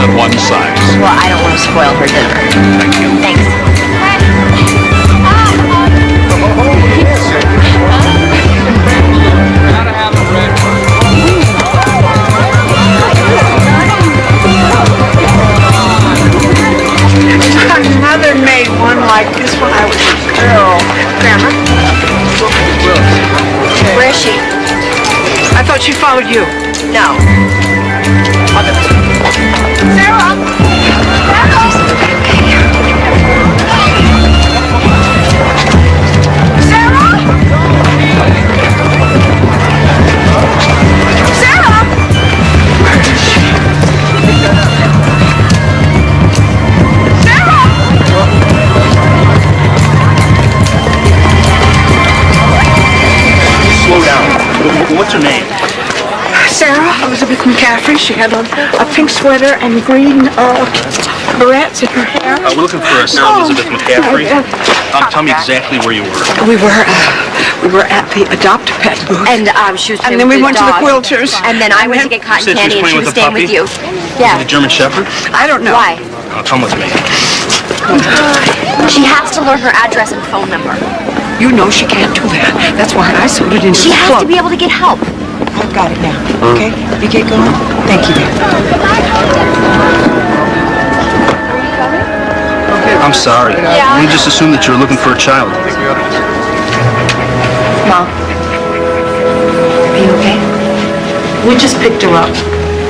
at one size. Well, I don't want to spoil her dinner. Thank you. Thanks. My mother made one like this when I was a girl. Grandma? Where is she? I thought she followed you. No. What's her name? Sarah Elizabeth McCaffrey. She had on a pink sweater and green barrettes in her hair. We're looking for Sarah Elizabeth McCaffrey. Tell me exactly where you were. We were at the Adopt-A-Pet booth. And she was and then we went to the Quilters. And then I went to get cotton candy and she was staying with you. Yeah. The German Shepherd? I don't know. Why? Come with me. She has to learn her address and phone number. You know she can't do that. That's why I sewed it into She the has club. to be able to get help. I've got it now. Okay? You get going? Thank you, dear. I'm sorry. Yeah. We just assumed that you were looking for a child. Mom. Are you okay? We just picked her up.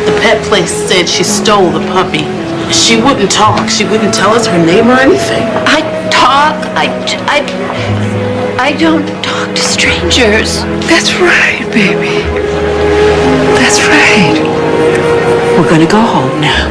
The pet place said she stole the puppy. She wouldn't talk. She wouldn't tell us her name or anything. I talk. I don't talk to strangers. That's right, baby. That's right. We're gonna go home now.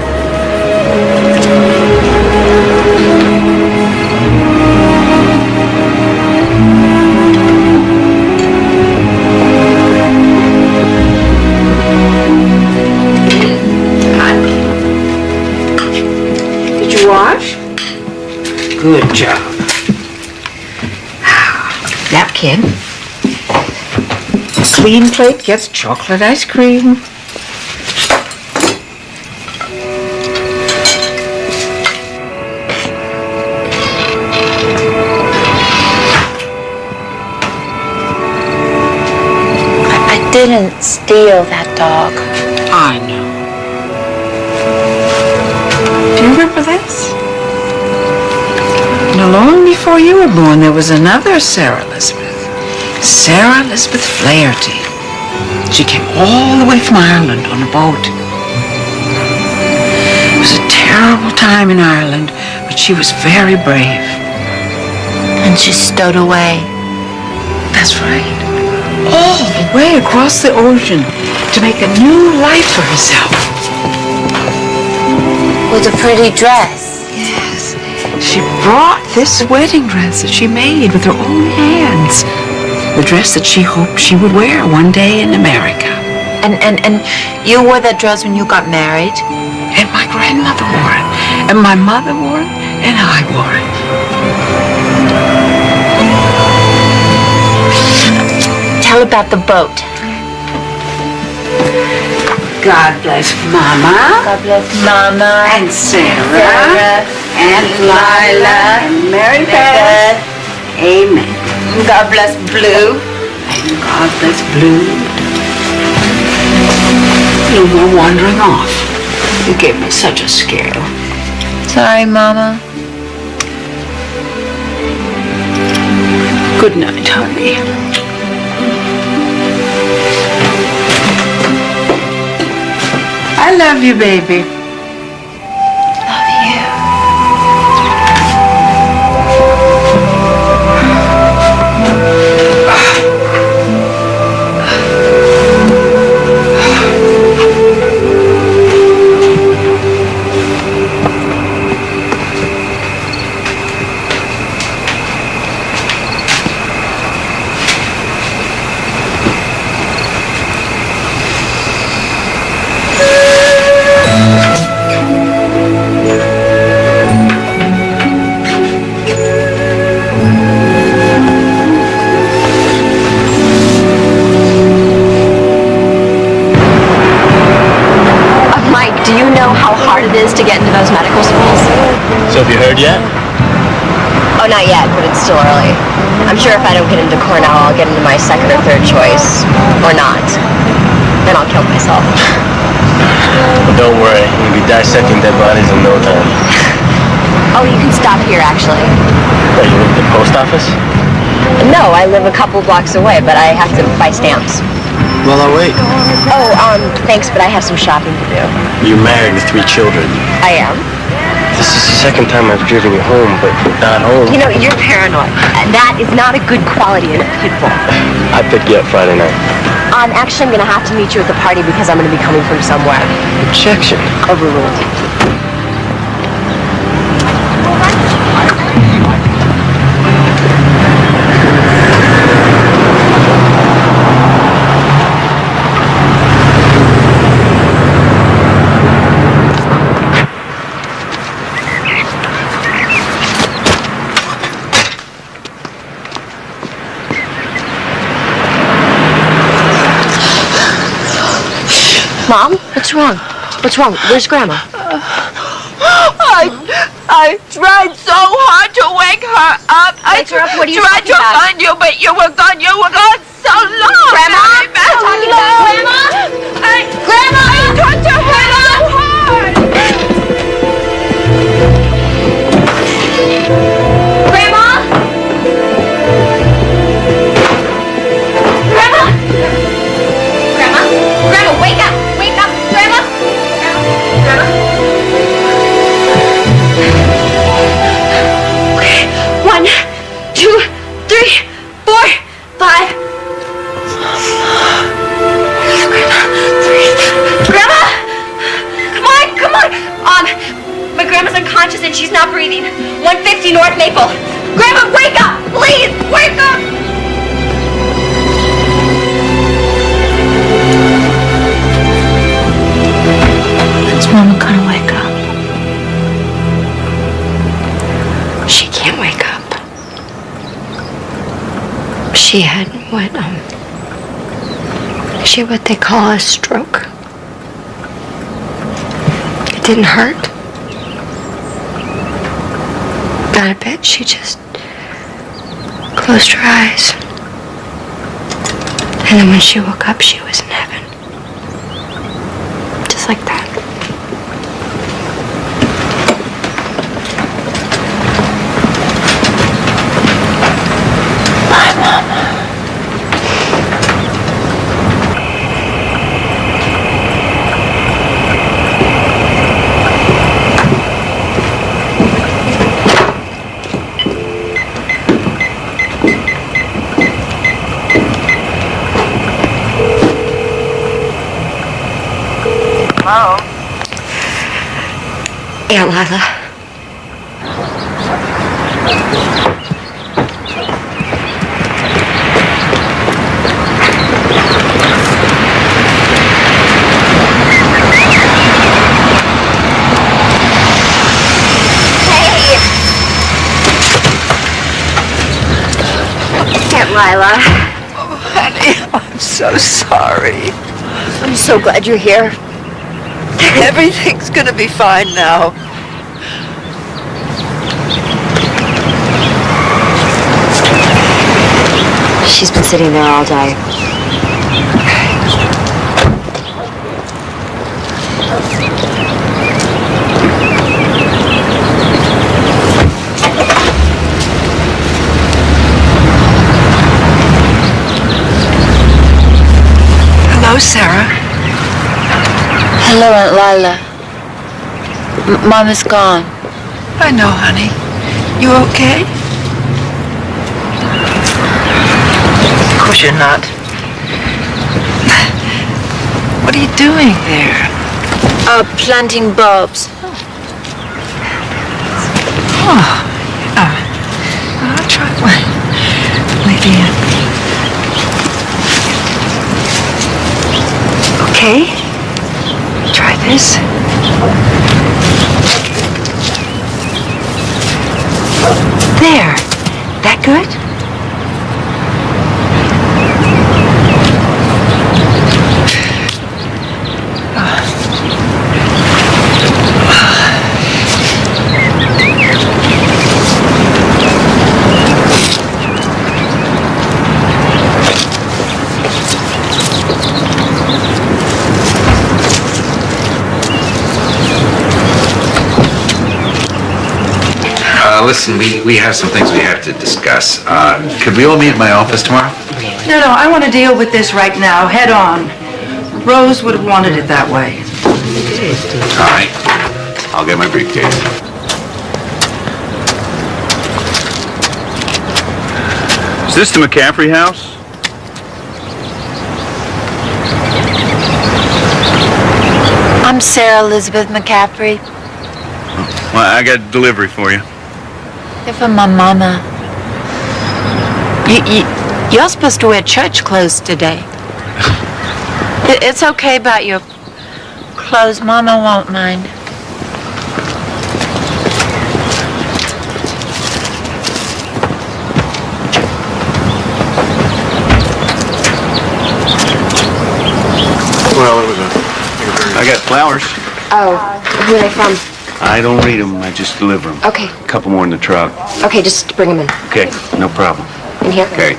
Did you wash? Good job. Napkin. Clean plate gets chocolate ice cream. I didn't steal that dog. I know. Do you remember this? Now, long before you were born, there was another Sarah Elizabeth. Sarah Elizabeth Flaherty. She came all the way from Ireland on a boat. It was a terrible time in Ireland, but she was very brave. And she stowed away. That's right. All the way across the ocean to make a new life for herself. With a pretty dress. Yes. She brought this wedding dress that she made with her own hands. The dress that she hoped she would wear one day in America. And you wore that dress when you got married? And my grandmother wore it. And my mother wore it. And I wore it. Tell about the boat. God bless Mama. God bless Mama. And Sarah. And Lila. And Mary Beth. Amen. God bless Blue. And God bless Blue. No more wandering off. You gave me such a scare. Sorry, Mama. Good night, honey. I love you, baby. Love you. Do you know how hard it is to get into those medical schools? So have you heard yet? Oh, not yet, but it's still early. I'm sure if I don't get into Cornell, I'll get into my second or third choice. Or not. Then I'll kill myself. But don't worry, you'll be dissecting dead bodies in no time. Oh, you can stop here, actually. What, you work at the post office? No, I live a couple blocks away, but I have to buy stamps. Well, I'll wait. Oh, thanks, but I have some shopping to do. You're married with 3 children. I am? This is the second time I've driven you home, but not home. You know, you're paranoid. That is not a good quality in a pit bull. I picked you up Friday night. Actually, I'm going to have to meet you at the party because I'm going to be coming from somewhere. Objection. Overruled. Mom, what's wrong? What's wrong? Where's Grandma? I tried so hard to wake her up. Wake her up? What are you tried talking to about? find you, but you were gone. You were gone so long. Grandma? Very What are you talking about? Grandma? Grandma? I tried to wake her up hard. Grandma? Grandma? Grandma? Grandma, wake up! Wake up! Grandma? Grandma? Okay. 1, 2, 3, 4, 5. Grandma? Come on! My grandma's unconscious and she's not breathing. 150 North Maple. Grandma, wake up! Please, wake up! Is Mama gonna wake up? She can't wake up. She had what they call a stroke. It didn't hurt. Not a bit. She just closed her eyes. And then when she woke up, she was in heaven. Just like that. Bye, Mama. Hello? Aunt Lila. Aunt Lila. Oh, honey, I'm so sorry. I'm so glad you're here. Everything's gonna be fine now. She's been sitting there all day. Hello, Sarah. Hello, Aunt Lila. Mama's gone. I know, honey. You okay? Of course you're not. What are you doing there? Planting bulbs. I'll try one. Maybe. Okay. Try this. There. That good? Listen, we have some things we have to discuss. Could we all meet at my office tomorrow? No, I want to deal with this right now, head on. Rose would have wanted it that way. All right. I'll get my briefcase. Is this the McCaffrey house? I'm Sarah Elizabeth McCaffrey. Well, I got a delivery for you. They're from my mama. You're supposed to wear church clothes today. It's okay about your clothes. Mama won't mind. Well, it was I got flowers. Oh, who are they from? I don't read them. I just deliver them. Okay. A couple more in the truck. Okay, just bring them in. Okay, no problem. In here? Okay.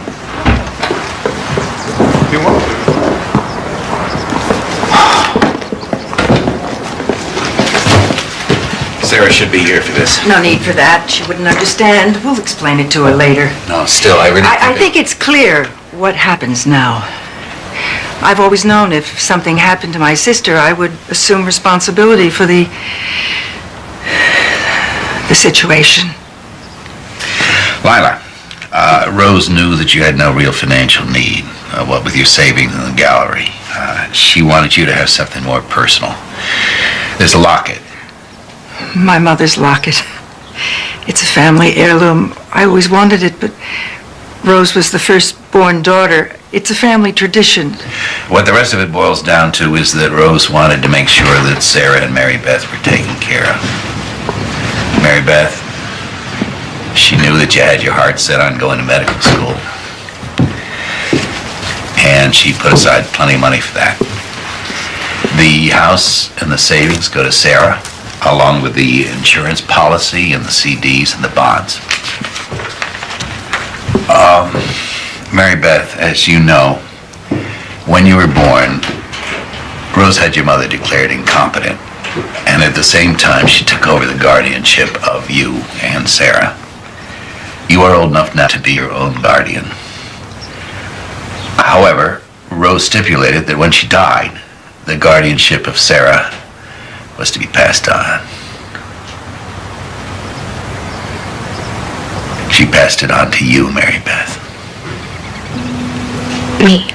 Sarah should be here for this. No need for that. She wouldn't understand. We'll explain it to her later. No, still, I really I think it's clear what happens now. I've always known if something happened to my sister, I would assume responsibility for the situation. Lila, Rose knew that you had no real financial need, what with your savings in the gallery. She wanted you to have something more personal. There's a locket. My mother's locket. It's a family heirloom. I always wanted it, but Rose was the firstborn daughter. It's a family tradition. What the rest of it boils down to is that Rose wanted to make sure that Sarah and Mary Beth were taken care of. Mary Beth, she knew that you had your heart set on going to medical school. And she put aside plenty of money for that. The house and the savings go to Sarah, along with the insurance policy and the CDs and the bonds. Mary Beth, as you know, when you were born, Rose had your mother declared incompetent. And at the same time, she took over the guardianship of you and Sarah. You are old enough now to be your own guardian. However, Rose stipulated that when she died, the guardianship of Sarah was to be passed on. She passed it on to you, Mary Beth. Me.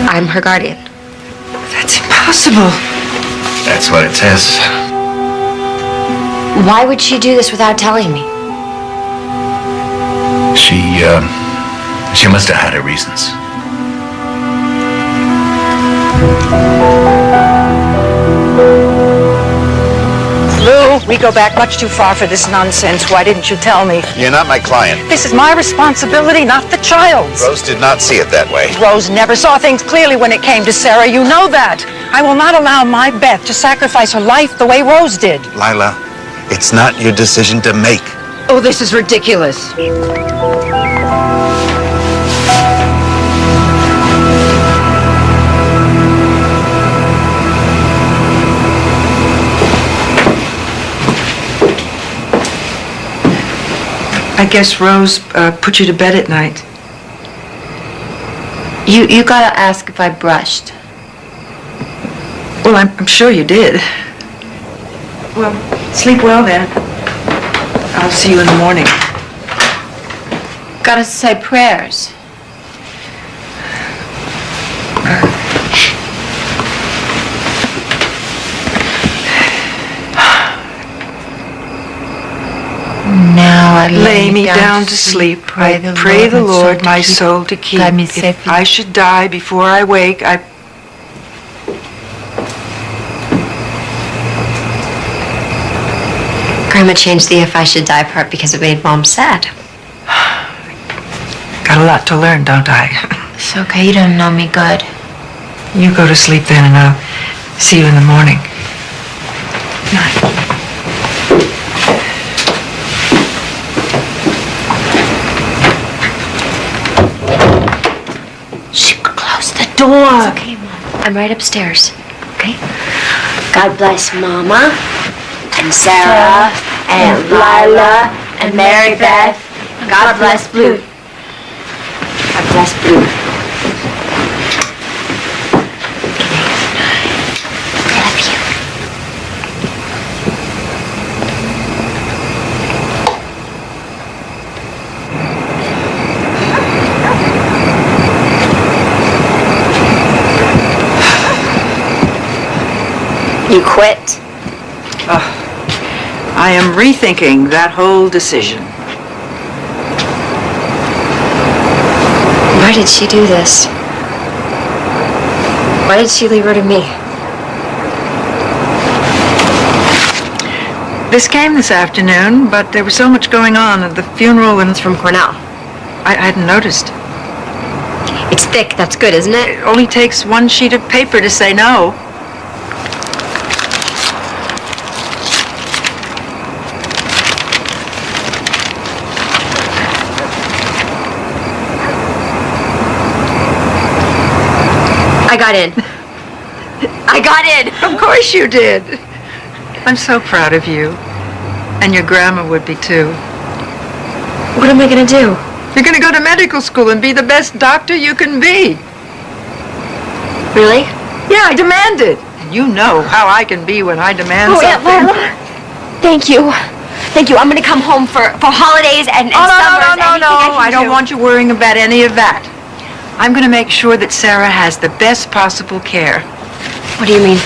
I'm her guardian. That's impossible. That's what it says. Why would she do this without telling me? She must have had her reasons. Lou, we go back much too far for this nonsense. Why didn't you tell me? You're not my client. This is my responsibility, not the child's. Rose did not see it that way. Rose never saw things clearly when it came to Sarah. You know that. I will not allow my Beth to sacrifice her life the way Rose did. Lila, it's not your decision to make. Oh, this is ridiculous. I guess Rose put you to bed at night. You gotta ask if I brushed. Well, I'm sure you did. Well, sleep well then. I'll see you in the morning. Gotta say prayers. Now I lay me down to sleep. I pray the Lord my soul to keep. Guide me If safely. I should die before I wake, Grandma changed the if I should die part because it made Mom sad. got a lot to learn, don't I? It's okay, you don't know me good. You go to sleep then, and I'll see you in the morning. Night. Close the door. It's okay, Mom. I'm right upstairs. Okay? God bless Mama, and Sarah, and Lila, and Mary Beth. God bless Blue. God bless Blue. I love you. You quit? I am rethinking that whole decision. Why did she do this? Why did she leave her to me? This came this afternoon, but there was so much going on at the funeral and It's from Cornell. I hadn't noticed. It's thick, that's good, isn't it? It only takes one sheet of paper to say no. I got in. I got in! Of course you did. I'm so proud of you. And your grandma would be too. What am I gonna do? You're gonna go to medical school and be the best doctor you can be. Really? Yeah, I demand it. And you know how I can be when I demand something. Lila. Thank you. Thank you. I'm gonna come home for holidays and summers. No. I don't want you worrying about any of that. I'm gonna make sure that Sarah has the best possible care. What do you mean?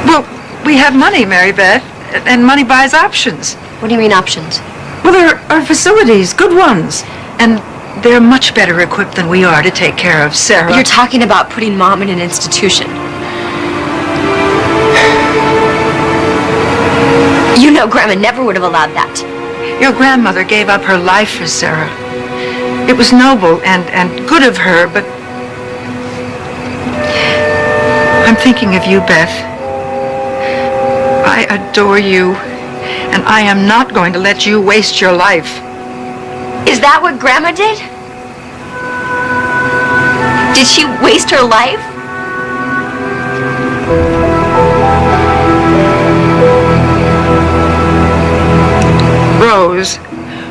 Well, we have money, Mary Beth, and money buys options. What do you mean options? Well, there are facilities, good ones, and they're much better equipped than we are to take care of Sarah. You're talking about putting Mom in an institution. You know Grandma never would have allowed that. Your grandmother gave up her life for Sarah. It was noble and good of her, but I'm thinking of you, Beth. I adore you, and I am not going to let you waste your life. Is that what Grandma did? Did she waste her life? Rose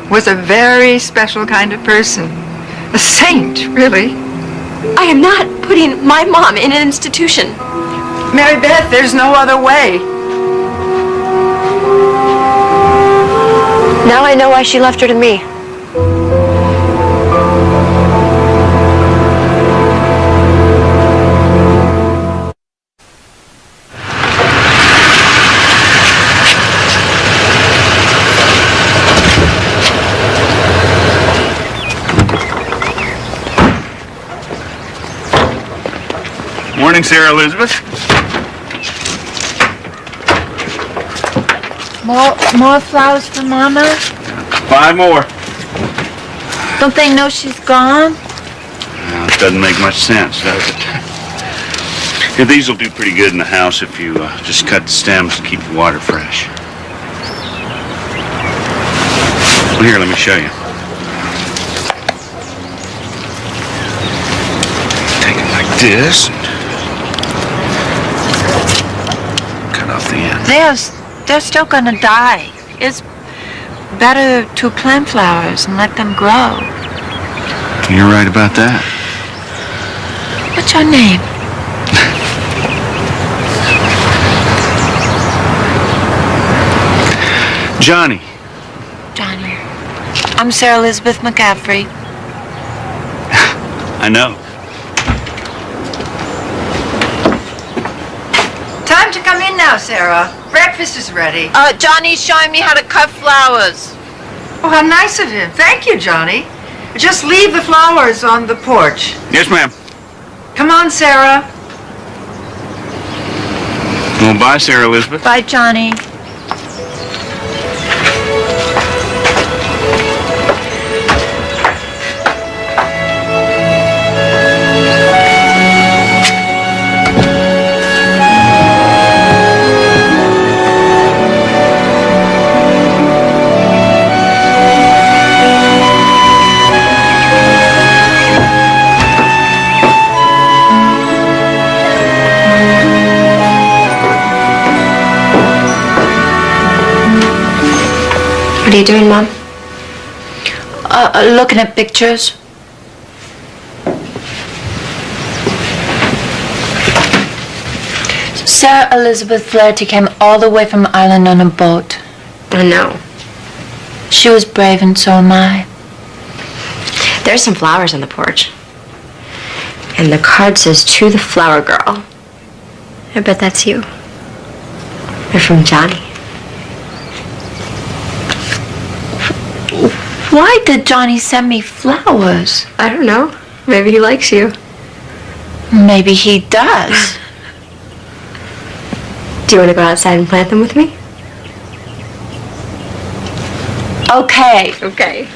was a very special kind of person. A saint, really. I am not putting my mom in an institution. Mary Beth, there's no other way. Now I know why she left her to me. Morning, Sarah Elizabeth. More flowers for Mama? 5 more. Don't they know she's gone? Well, it doesn't make much sense, does it? Yeah, these will do pretty good in the house if you just cut the stems and keep the water fresh. Well, here, let me show you. Take it like this. Cut off the end. They're still gonna die. It's better to plant flowers and let them grow. You're right about that. What's your name? Johnny. Johnny. I'm Sarah Elizabeth McCaffrey. I know. Time to come in now, Sarah. Breakfast is ready. Johnny's showing me how to cut flowers. Oh, how nice of him. Thank you, Johnny. Just leave the flowers on the porch. Yes, ma'am. Come on, Sarah. Well, bye, Sarah Elizabeth. Bye, Johnny. are you doing, Mom? Looking at pictures. Sarah Elizabeth Flaherty came all the way from Ireland on a boat. I know. She was brave, and so am I. There's some flowers on the porch. And the card says, "To the flower girl." I bet that's you. They're from Johnny. Why did Johnny send me flowers? I don't know. Maybe he likes you. Maybe he does. Do you want to go outside and plant them with me? Okay. Okay.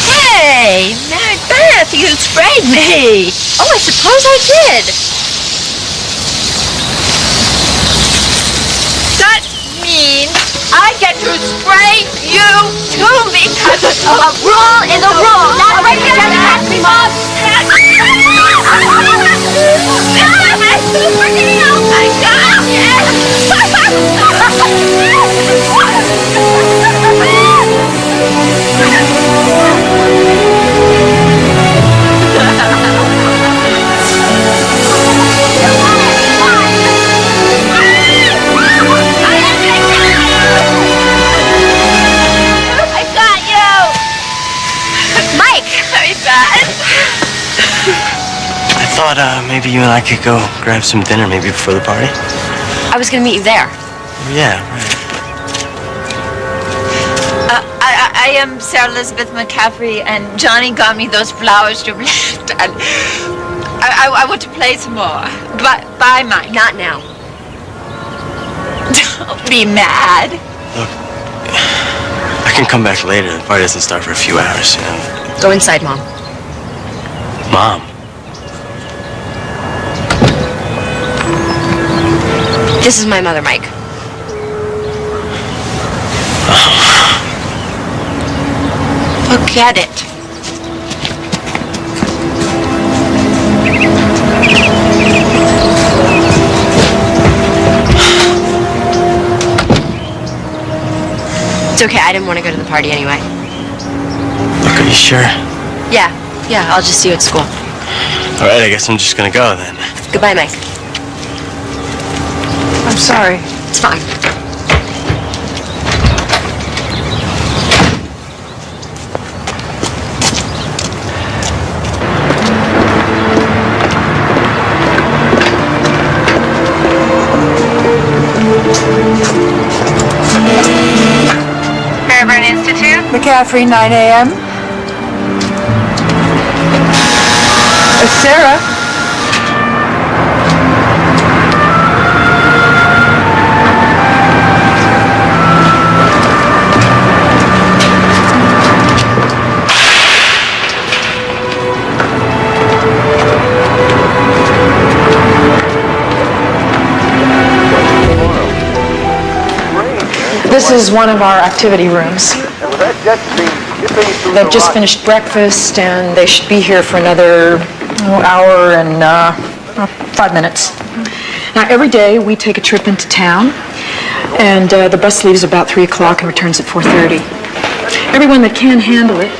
Hey, Mary Beth, you sprayed me. Oh, I suppose I did. That means I get to spray you too because a rule is a rule. That's right, you just asked me, Mom. Oh my God! I got you! Mike! Very bad. I thought maybe you and I could go grab some dinner maybe before the party. I was going to meet you there. Yeah, right. I am Sarah Elizabeth McCaffrey, and Johnny got me those flowers to plant, and I want to play some more. Bye, Mike. Not now. Don't be mad. Look, I can come back later. The party doesn't start for a few hours, you know. Go inside, Mom. Mom. This is my mother, Mike. Forget it. It's okay, I didn't want to go to the party anyway. Look, are you sure? Yeah, I'll just see you at school. All right, I guess I'm just gonna go then. Goodbye, Mike. I'm sorry. It's fine. Fairburn Institute? McCaffrey, 9 a.m. Sarah? This is one of our activity rooms. They've just finished breakfast and they should be here for another hour and 5 minutes. Now, every day we take a trip into town, and the bus leaves about 3 o'clock and returns at 4:30. Everyone that can handle it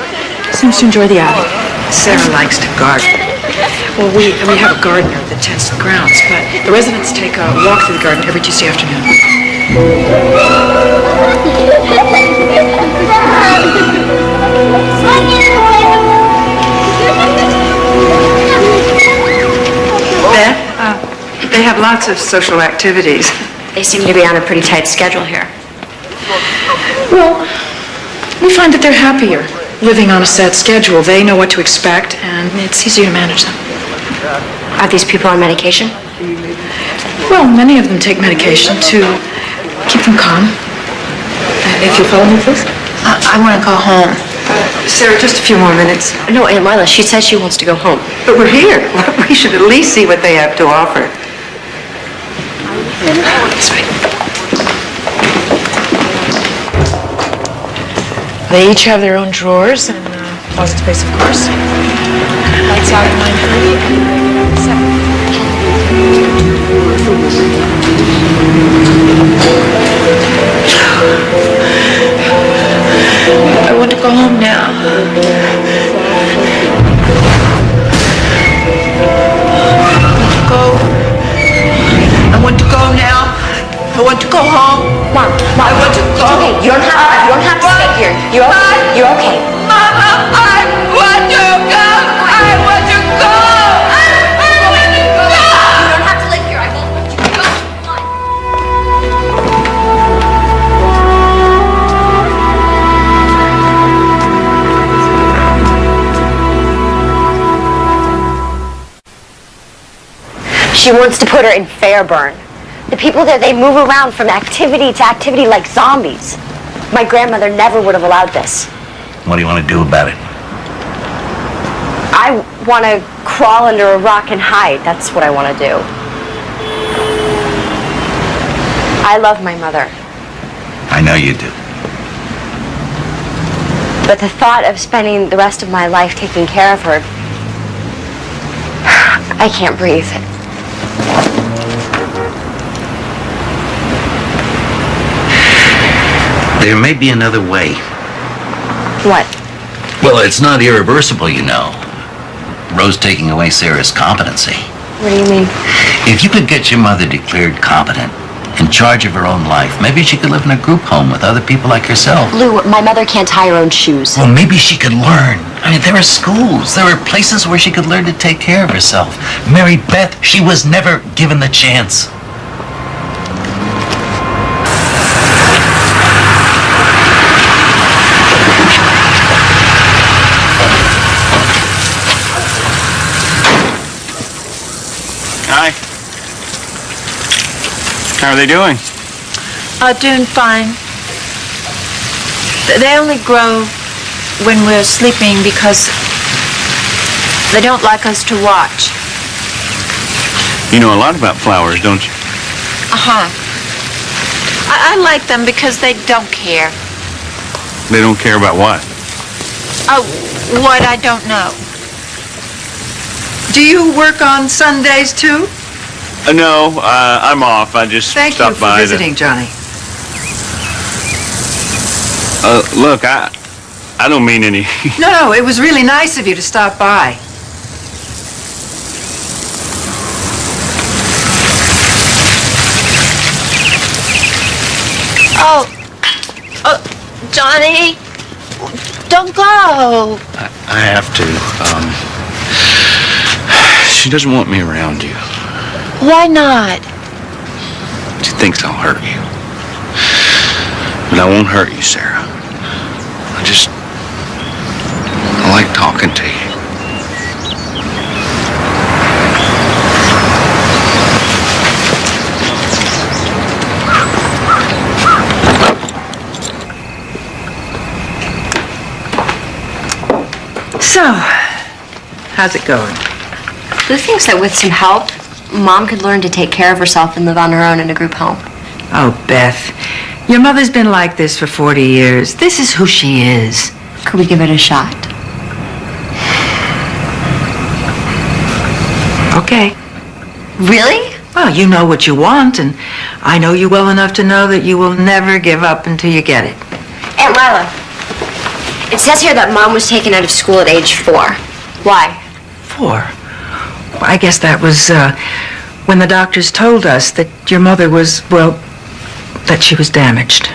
seems to enjoy the outing. Sarah likes to garden. Well, we have a gardener that tends the grounds, but the residents take a walk through the garden every Tuesday afternoon. Beth, they have lots of social activities. They seem to be on a pretty tight schedule here. Well, we find that they're happier living on a set schedule. They know what to expect, and it's easier to manage them. Are these people on medication? Well, many of them take medication to keep them calm. If you'll follow me, please. I want to go home. Sarah, just a few more minutes. No, Aunt Lila, she says she wants to go home. But we're here. We should at least see what they have to offer. This way. They each have their own drawers and closet space, of course. Lights out at 9:30 and 7. I want to go home now. I want to go now. I want to go home. Mom, I want to go. It's okay. You don't have to stay here. You're okay. You're okay. Mama, I want to go. I want to go. I want to go. You don't have to live here. I won't let you go. Come on. She wants to put her in Fairburn. The people there, they move around from activity to activity like zombies. My grandmother never would have allowed this. What do you want to do about it? I want to crawl under a rock and hide. That's what I want to do. I love my mother, I know you do. but the thought of spending the rest of my life taking care of her, I can't breathe. There may be another way. What? Well, it's not irreversible, you know. Rose taking away Sarah's competency. What do you mean? If you could get your mother declared competent, in charge of her own life, maybe she could live in a group home with other people like herself. Lou, my mother can't tie her own shoes. Well, maybe she could learn. I mean, there are schools. There are places where she could learn to take care of herself. Mary Beth, she was never given the chance. Hi. How are they doing? Doing fine. They only grow when we're sleeping because they don't like us to watch. You know a lot about flowers, don't you? Uh-huh. I like them because they don't care. They don't care about what? What I don't know. Do you work on Sundays too? No, I'm off. I just Thank you stopped for by. visiting, Johnny. Look, I don't mean any. No, it was really nice of you to stop by. Johnny, don't go. I have to. She doesn't want me around you. Why not? She thinks I'll hurt you. But I won't hurt you, Sarah. I like talking to you. So, how's it going? Lou thinks that with some help, Mom could learn to take care of herself and live on her own in a group home. Oh, Beth, your mother's been like this for 40 years. This is who she is. Could we give it a shot? Okay. Really? Well, you know what you want, and I know you well enough to know that you will never give up until you get it. Aunt Lila, it says here that Mom was taken out of school at age 4. Why? 4? I guess that was when the doctors told us that your mother was, well, that she was damaged.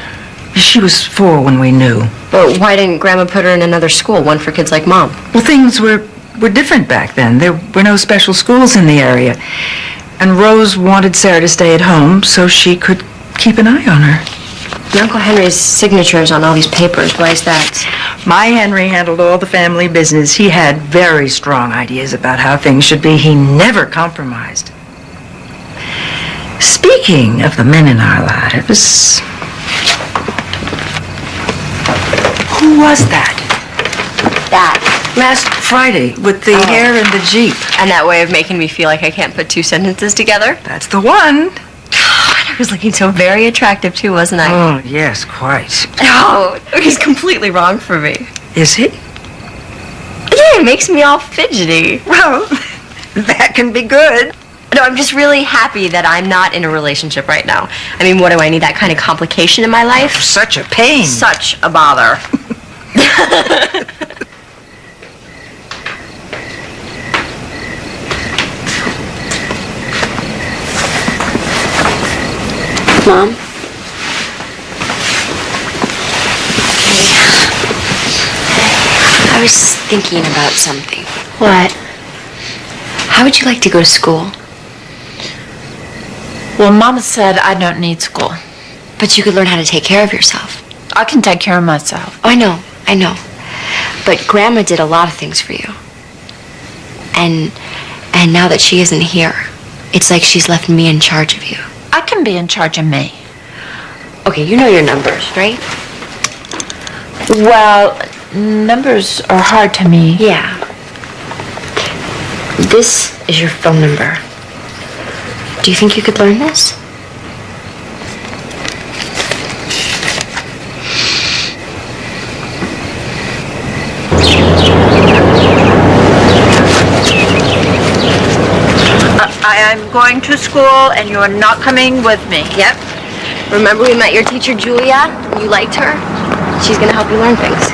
She was 4 when we knew. But why didn't Grandma put her in another school, one for kids like Mom? Well, things were different back then. There were no special schools in the area. And Rose wanted Sarah to stay at home so she could keep an eye on her. Uncle Henry's signatures on all these papers. Why is that? My Henry handled all the family business. He had very strong ideas about how things should be. He never compromised. Speaking of the men in our lives, who was that? That. Last Friday with the hair and the Jeep. And that way of making me feel like I can't put 2 sentences together? That's the one. I was looking so very attractive too, wasn't I? Oh, yes, quite. Oh, he's completely wrong for me. Is he? Yeah, it makes me all fidgety. Well, that can be good. No, I'm just really happy that I'm not in a relationship right now. I mean, what do I need? That kind of complication in my life? Such a pain. Such a bother. Mom? I was thinking about something. What? How would you like to go to school? Well, Mama said I don't need school. But you could learn how to take care of yourself. I can take care of myself. Oh, I know. But Grandma did a lot of things for you. And now that she isn't here, it's like she's left me in charge of you. I can be in charge of me. Okay, you know your numbers, right? Well, numbers are hard to me. Yeah. This is your phone number. Do you think you could learn this? I am going to school and you are not coming with me. Yep. Remember we met your teacher, Julia? You liked her? She's gonna help you learn things.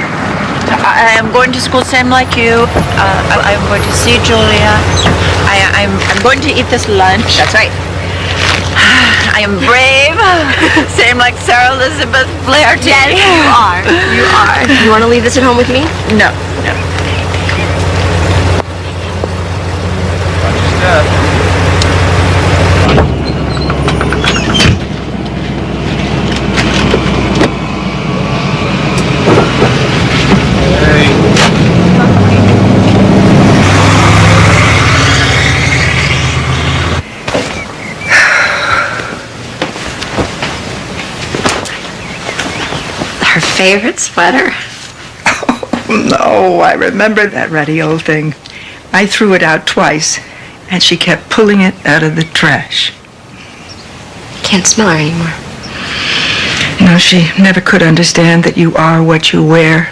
I am going to school same like you. I'm going to see Julia. I'm going to eat this lunch. That's right. I am brave. Same like Sarah Elizabeth Flaherty. Yes, you are. You are. You want to leave this at home with me? No. Her favorite sweater. No, I remember that ruddy old thing. I threw it out twice, and she kept pulling it out of the trash. Can't smell her anymore. You know, she never could understand that you are what you wear.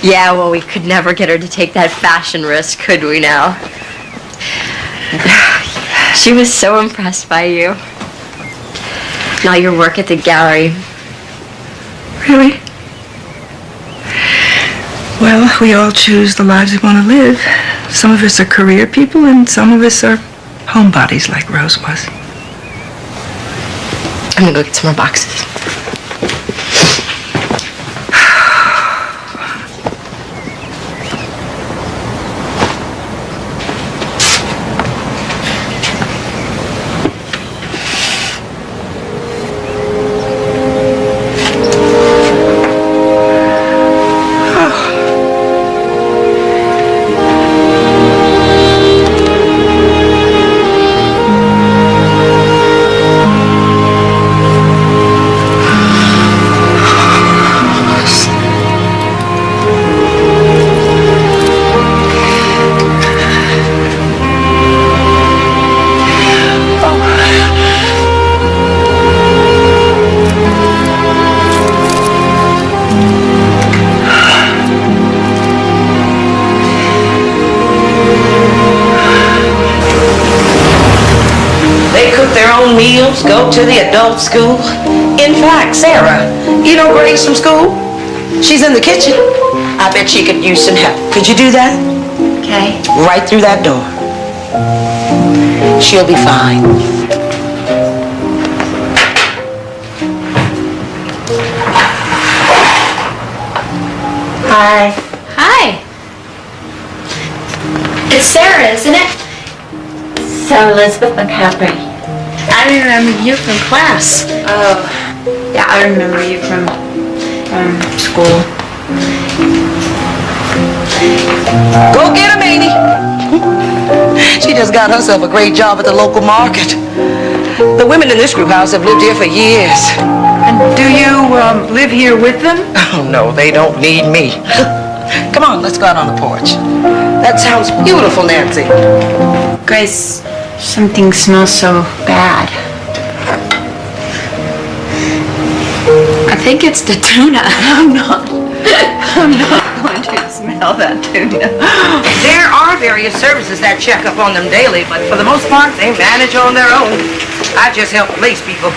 Yeah, well, we could never get her to take that fashion risk, could we now? She was so impressed by you. Now your work at the gallery. Really? Well, we all choose the lives we want to live. Some of us are career people, and some of us are homebodies like Rose was. I'm gonna go get some more boxes. Meals, go to the adult school. In fact, Sarah, you know Grace from school? She's in the kitchen. I bet she could use some help. Could you do that? Okay. Right through that door. She'll be fine. Hi. Hi. It's Sarah, isn't it? Sarah Elizabeth McCaffrey. I remember you from class. Oh, yeah, I remember you from school. Go get her, Mamie. She just got herself a great job at the local market. The women in this group house have lived here for years. And do you live here with them? Oh, no, they don't need me. Come on, let's go out on the porch. That sounds beautiful, Nancy. Grace, something smells so bad. I think it's the tuna. I'm not going to smell. smell that, too. There are various services that check up on them daily, but for the most part, they manage on their own. I just help police people.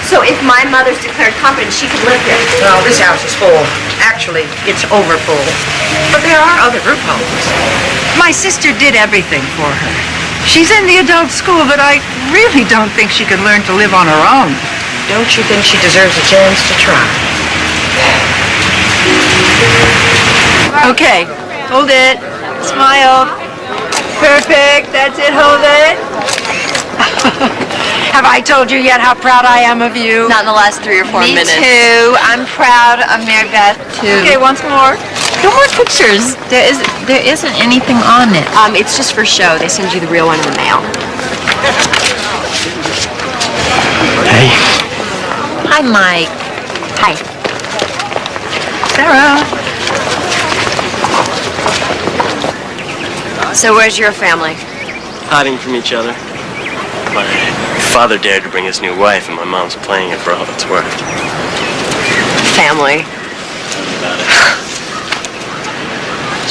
So if my mother's declared competent, she could live here? Well, this house is full. Actually, it's over full. But there are other group homes. My sister did everything for her. She's in the adult school, but I really don't think she could learn to live on her own. Don't you think she deserves a chance to try? Okay, hold it. Smile. Perfect. That's it. Hold it. Have I told you yet how proud I am of you? Not in the last 3 or 4 minutes. Me too. I'm proud of Mary Beth too. Okay, once more. No more pictures. There isn't anything on it. It's just for show. They send you the real one in the mail. Hey. Hi, Mike. Hi. Sarah. So where's your family? Hiding from each other. My father dared to bring his new wife, and my mom's playing it for all it's worth. Family. About it.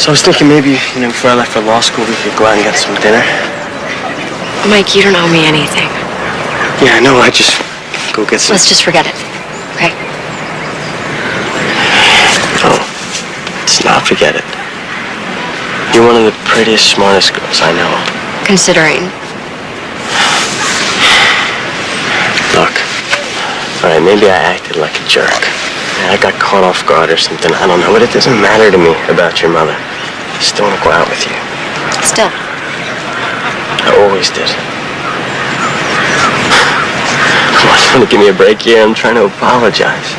So I was thinking maybe, before I left for law school, we could go out and get some dinner. Mike, you don't owe me anything. Yeah, I know. I just go get some. Let's just forget it, okay? Oh, let's not forget it. You're one of the prettiest, smartest girls I know. Considering. Look, all right, maybe I acted like a jerk. I got caught off guard or something, I don't know, but it doesn't matter to me about your mother. I still want to go out with you. Still. I always did. Come on, you want to give me a break here? I'm trying to apologize.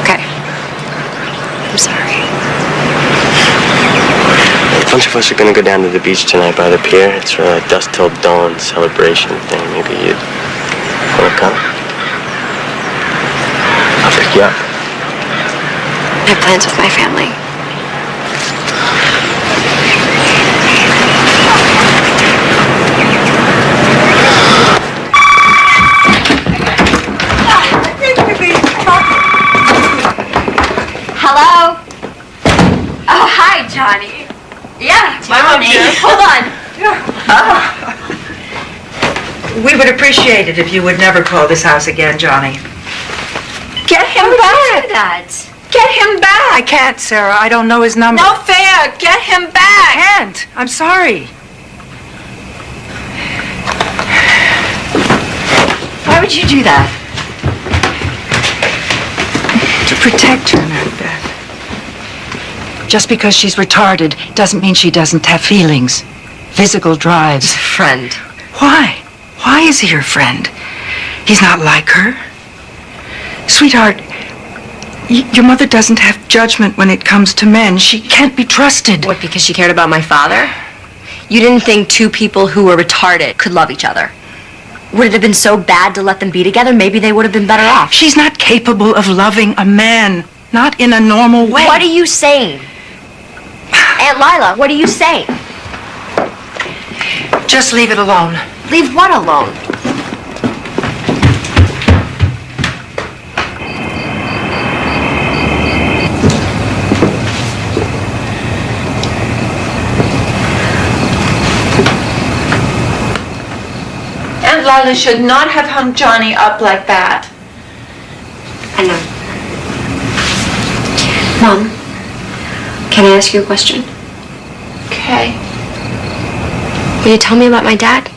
Okay. I'm sorry. A bunch of us are going to go down to the beach tonight by the pier. It's a dusk till dawn celebration thing. Maybe you'd want to come? I'll pick you up. I have plans with my family. Hello? Oh, hi, Johnny. Yeah, Johnny. Hold on. We would appreciate it if you would never call this house again, Johnny. Get him back. Get him back. I can't, Sarah. I don't know his number. No fair. Get him back. I can't. I'm sorry. Why would you do that? To protect her, Mary Beth. Just because she's retarded doesn't mean she doesn't have feelings. Physical drives. Friend. Why? Why is he your friend? He's not like her. Sweetheart, your mother doesn't have judgment when it comes to men. She can't be trusted. What, because she cared about my father? You didn't think 2 people who were retarded could love each other? Would it have been so bad to let them be together? Maybe they would have been better off. She's not capable of loving a man. Not in a normal way. What are you saying? Aunt Lila, what are you saying? Just leave it alone. Leave what alone? Aunt Lila should not have hung Johnny up like that. I know. Mom, can I ask you a question? Okay. Will you tell me about my dad?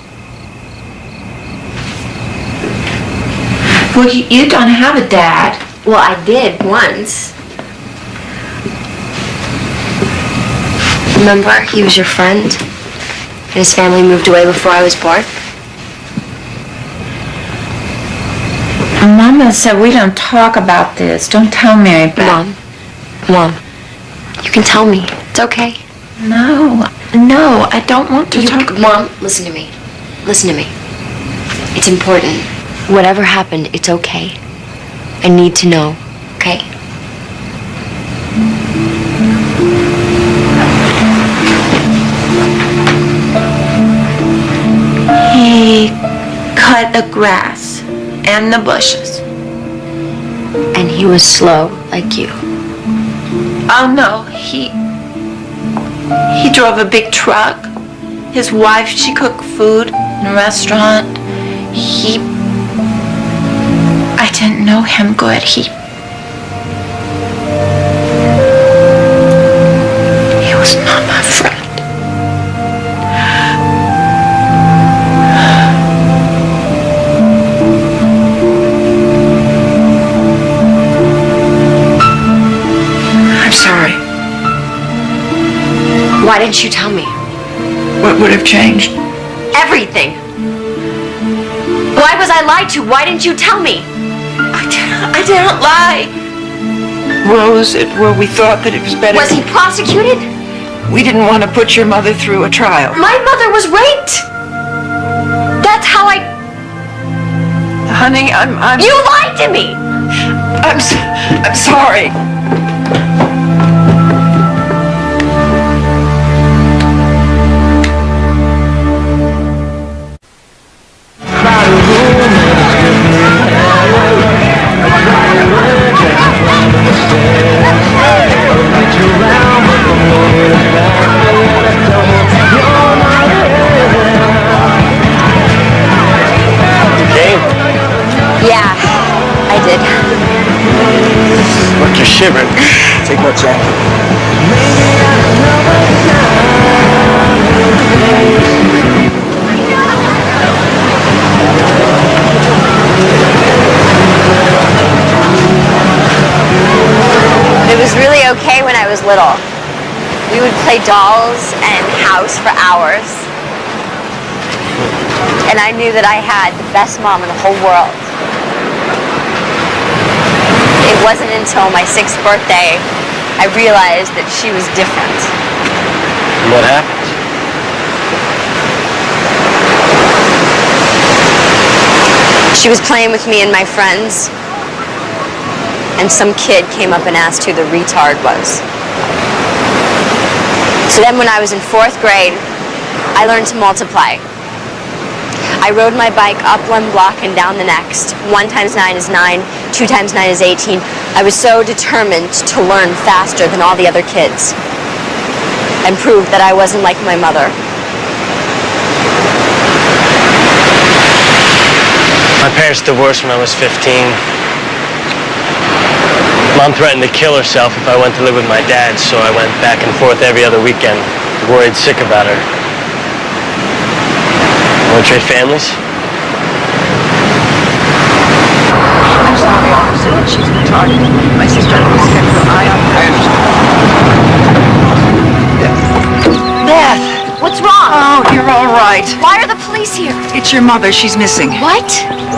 Well, you don't have a dad. Well, I did once. Remember, he was your friend? And his family moved away before I was born? Mama said we don't talk about this. Don't tell Mary Beth. Mom, you can tell me. It's okay. No, I don't want to talk. Mom, listen to me. Listen to me. It's important. Whatever happened, it's okay. I need to know, okay? He cut the grass and the bushes. And he was slow, like you. Oh, no, he drove a big truck. His wife, she cooked food in a restaurant. I didn't know him good. He was not my friend. I'm sorry. Why didn't you tell me? What would have changed? Everything. Why was I lied to? Why didn't you tell me? I didn't lie. Rose, we thought that it was better. Was he prosecuted? We didn't want to put your mother through a trial. My mother was raped. That's how I... Honey, I'm... You lied to me! I'm sorry. Yeah, I did. Look, you're shivering. Take my jacket. It was really okay when I was little. We would play dolls and house for hours. And I knew that I had the best mom in the whole world. It wasn't until my 6th birthday I realized that she was different. What happened? She was playing with me and my friends, and some kid came up and asked who the retard was. So then when I was in 4th grade, I learned to multiply. I rode my bike up one block and down the next. 1 times 9 is 9, 2 times 9 is 18. I was so determined to learn faster than all the other kids and prove that I wasn't like my mother. My parents divorced when I was 15. Mom threatened to kill herself if I went to live with my dad, so I went back and forth every other weekend, worried sick about her. Want to trade families? I'm sorry, officer, that she's been targeted. My sister has kept her eye on her. Beth! What's wrong? Oh, you're all right. Why are the police here? It's your mother. She's missing. What?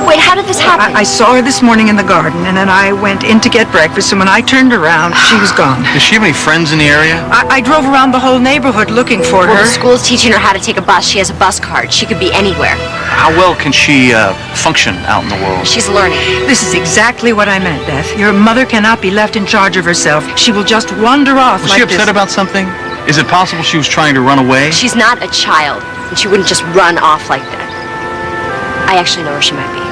Wait, how did this happen? I saw her this morning in the garden, and then I went in to get breakfast, and when I turned around, she was gone. Does she have any friends in the area? I drove around the whole neighborhood looking for Well, her. the school's teaching her how to take a bus. She has a bus card. She could be anywhere. How well can she function out in the world? She's learning. This is exactly what I meant, Beth. Your mother cannot be left in charge of herself. She will just wander off Was like she upset this. about something? Is it possible she was trying to run away? She's not a child, and she wouldn't just run off like that. I actually know where she might be.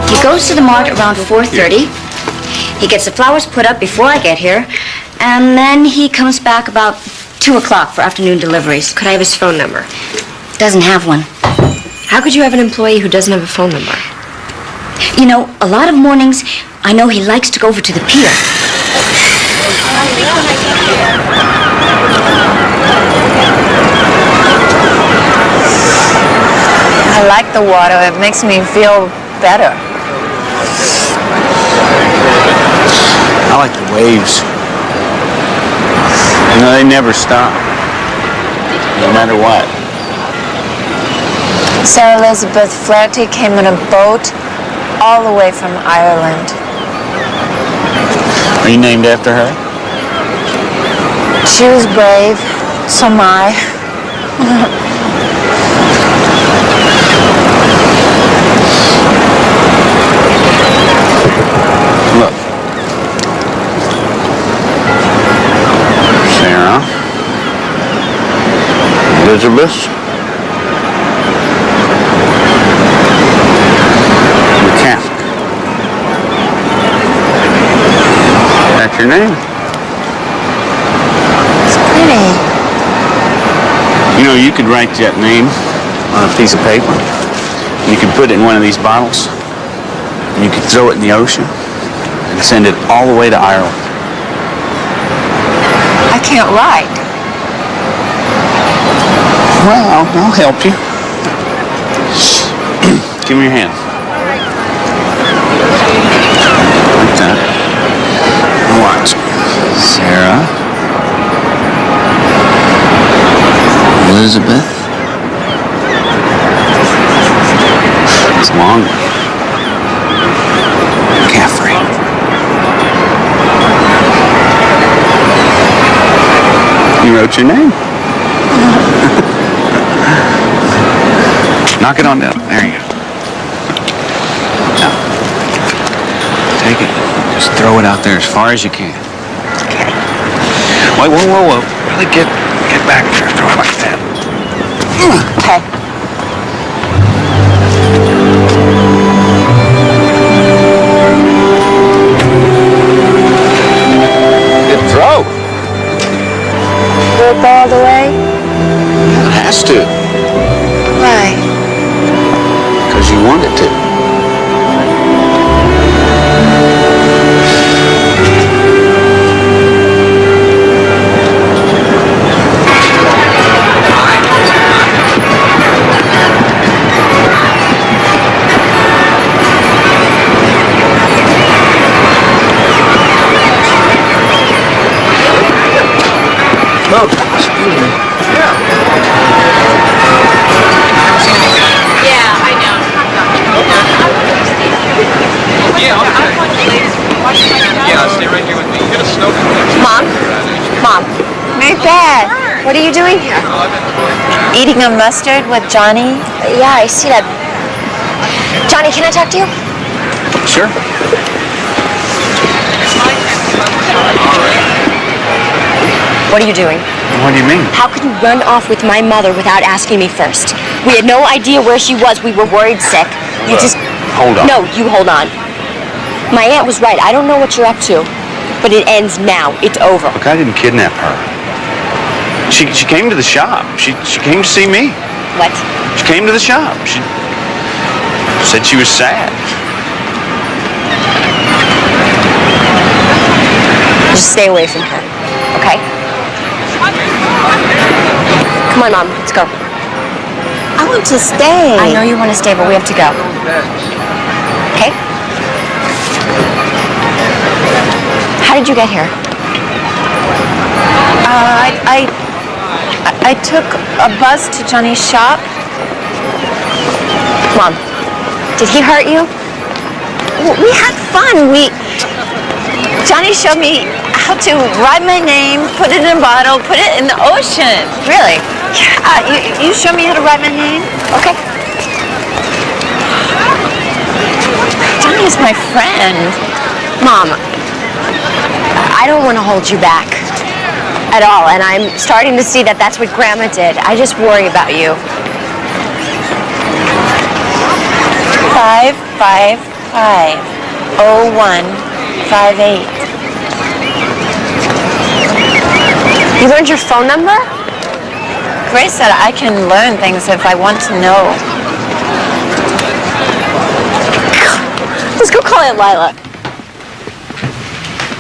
He goes to the mart around 4:30. He gets the flowers put up before I get here, and then he comes back about 2 o'clock for afternoon deliveries. Could I have his phone number? Doesn't have one. How could you have an employee who doesn't have a phone number? You know, a lot of mornings, I know he likes to go over to the pier. I like the water. It makes me feel better. I like the waves. You know, they never stop. No matter what. Sarah Elizabeth Flaherty came in a boat all the way from Ireland. Are you named after her? She was brave. So am I. Look. Sarah. Elizabeth. McCaskill. What's your name? It's pretty. You know, you could write that name on a piece of paper. And you could put it in one of these bottles. And you could throw it in the ocean and send it all the way to Ireland. I can't write. Well, I'll help you. Give me your hand. Like that. Now watch. Sarah. Elizabeth. It's long. McCaffrey. You wrote your name. Knock it on down. There you go. Now, take it. Just throw it out there as far as you can. Okay. Wait, whoa. Really get back there. Throw it like that. Okay. Good throw. Will it go all the way? It has to. Why? Because you want it to. Oh, excuse me. Yeah, I know. Yeah, I'll stay right here with me. You got a snow Mom? Mary Beth, what are you doing here? Eating a mustard with Johnny? Yeah, I see that. Johnny, can I talk to you? Sure. What are you doing? What do you mean? How could you run off with my mother without asking me first? We had no idea where she was. We were worried sick. You just... Hold on. No, you hold on. My aunt was right. I don't know what you're up to. But it ends now. It's over. Look, I didn't kidnap her. She came to the shop. She came to see me. What? She came to the shop. She said she was sad. Just stay away from her, okay? Come on, Mom. Let's go. I want to stay. I know you want to stay, but we have to go. Okay? How did you get here? I took a bus to Johnny's shop. Mom, did he hurt you? We had fun. Johnny showed me how to write my name, put it in a bottle, put it in the ocean. Really? Yeah. You show me how to write my name? Okay. Johnny's my friend. Mom, I don't want to hold you back at all, and I'm starting to see that that's what Grandma did. I just worry about you. 555-0158. You learned your phone number? Grace said I can learn things if I want to know. Let's go call Aunt Lila.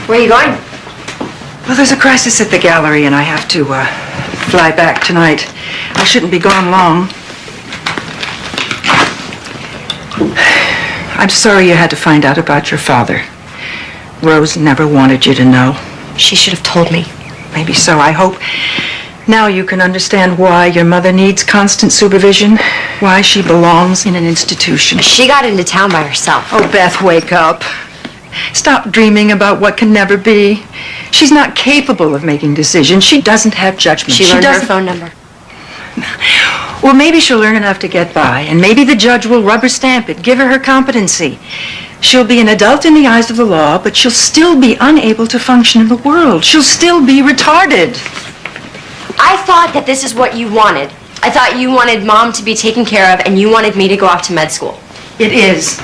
Where are you going? Well, there's a crisis at the gallery, and I have to fly back tonight. I shouldn't be gone long. I'm sorry you had to find out about your father. Rose never wanted you to know. She should have told me. Maybe so. I hope now you can understand why your mother needs constant supervision, why she belongs in an institution. She got into town by herself. Oh, Beth, wake up. Stop dreaming about what can never be. She's not capable of making decisions. She doesn't have judgment. She learned her phone number. Well, maybe she'll learn enough to get by, and maybe the judge will rubber stamp it, give her competency. She'll be an adult in the eyes of the law, but she'll still be unable to function in the world. She'll still be retarded. I thought that this is what you wanted. I thought you wanted Mom to be taken care of, and you wanted me to go off to med school. It is.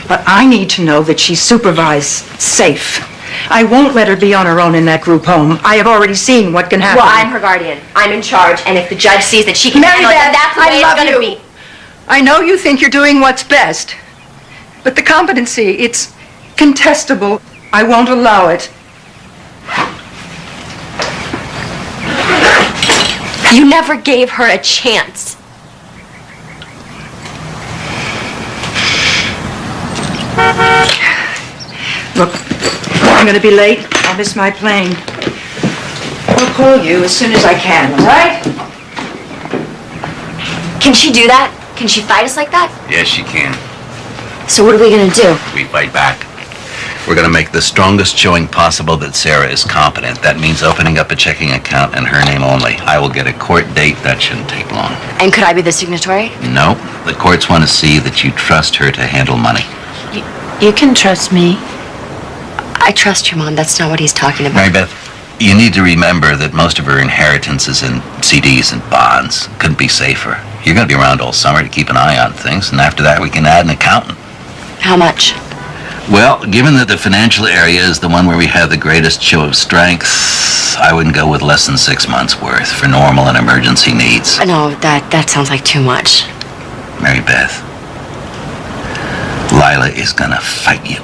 But I need to know that she's supervised, safe. I won't let her be on her own in that group home. I have already seen what can happen. Well, I'm her guardian. I'm in charge, and if the judge sees that she can handle it, then that's the way it's going to be. I know you think you're doing what's best, but the competency, it's contestable. I won't allow it. You never gave her a chance. Look, I'm going to be late. I'll miss my plane. I'll call you as soon as I can, all right? Can she do that? Can she fight us like that? Yes, she can. So what are we going to do? We fight back. We're going to make the strongest showing possible that Sarah is competent. That means opening up a checking account in her name only. I will get a court date. That shouldn't take long. And could I be the signatory? No. The courts want to see that you trust her to handle money. You can trust me. I trust your mom. That's not what he's talking about. Mary Beth, you need to remember that most of her inheritance is in CDs and bonds. Couldn't be safer. You're going to be around all summer to keep an eye on things, and after that we can add an accountant. How much? Well, given that the financial area is the one where we have the greatest show of strength, I wouldn't go with less than 6 months' worth for normal and emergency needs. No, that sounds like too much. Mary Beth, Lila is gonna fight you.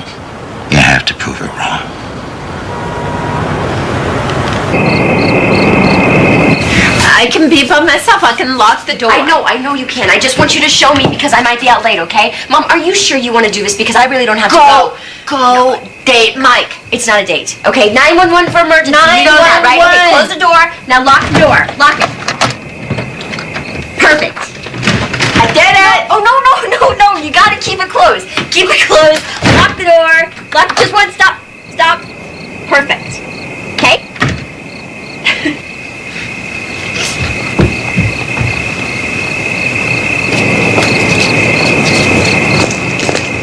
You have to prove her wrong. I can be by myself. I can lock the door. I know you can. I just want you to show me because I might be out late, okay? Mom, are you sure you want to do this? Because I really don't have to go. Go date Mike. It's not a date, okay? 911 for emergency. 911. You know that, right? Okay, close the door. Now lock the door. Lock it. Perfect. I did it. Oh, no. You gotta keep it closed. Keep it closed. Lock the door. Lock, just one. Stop. Perfect. Okay?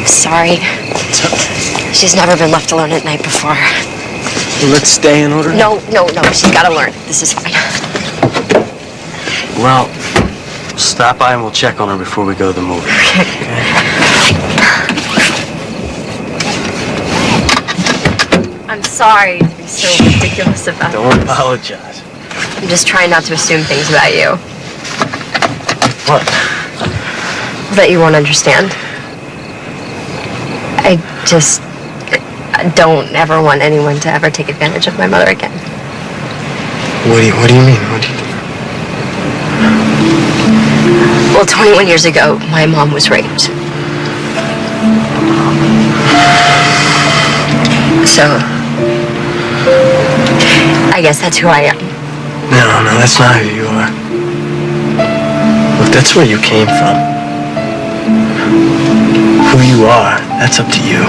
Sorry. It's okay. She's never been left alone at night before. Let's stay in order? No. She's got to learn. This is fine. Well, stop by and we'll check on her before we go to the movie. I'm sorry to be so ridiculous about Don't apologize. I'm just trying not to assume things about you What? that you won't understand. I don't ever want anyone to ever take advantage of my mother again. What do you mean? Well, 21 years ago, my mom was raped. So, I guess that's who I am. No, that's not who you are. Look, that's where you came from. Who you are, that's up to you.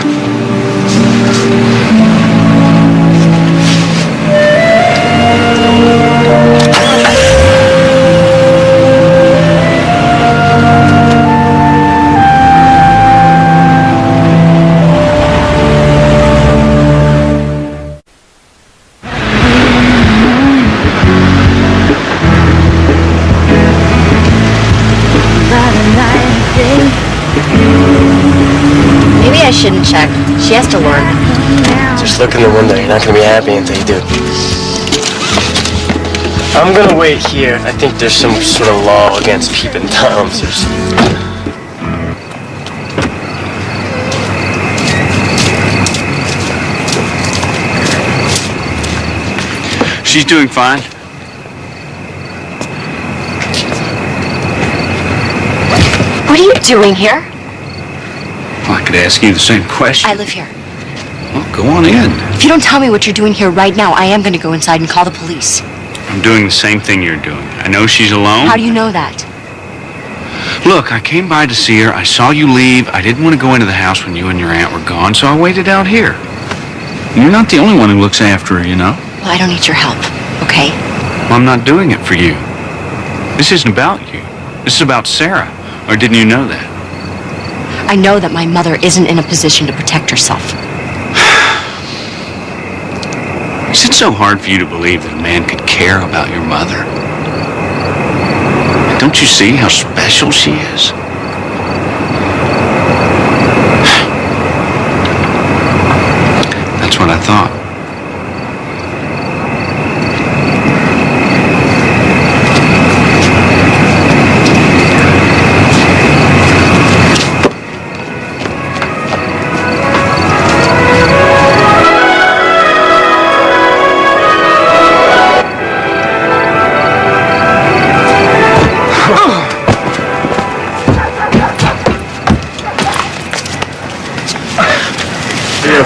Maybe I shouldn't check. She has to learn. Just look in the window. You're not going to be happy until you do. I'm going to wait here. I think there's some sort of law against peeping Toms or something. She's doing fine. What are you doing here? Well, I could ask you the same question. I live here. Well, go on in. If you don't tell me what you're doing here right now, I am going to go inside and call the police. I'm doing the same thing you're doing. I know she's alone. How do you know that? Look, I came by to see her. I saw you leave. I didn't want to go into the house when you and your aunt were gone, so I waited out here. You're not the only one who looks after her, you know. Well, I don't need your help, okay? Well, I'm not doing it for you. This isn't about you. This is about Sarah. Or didn't you know that? I know that my mother isn't in a position to protect herself. Is it so hard for you to believe that a man could care about your mother? Don't you see how special she is? That's what I thought.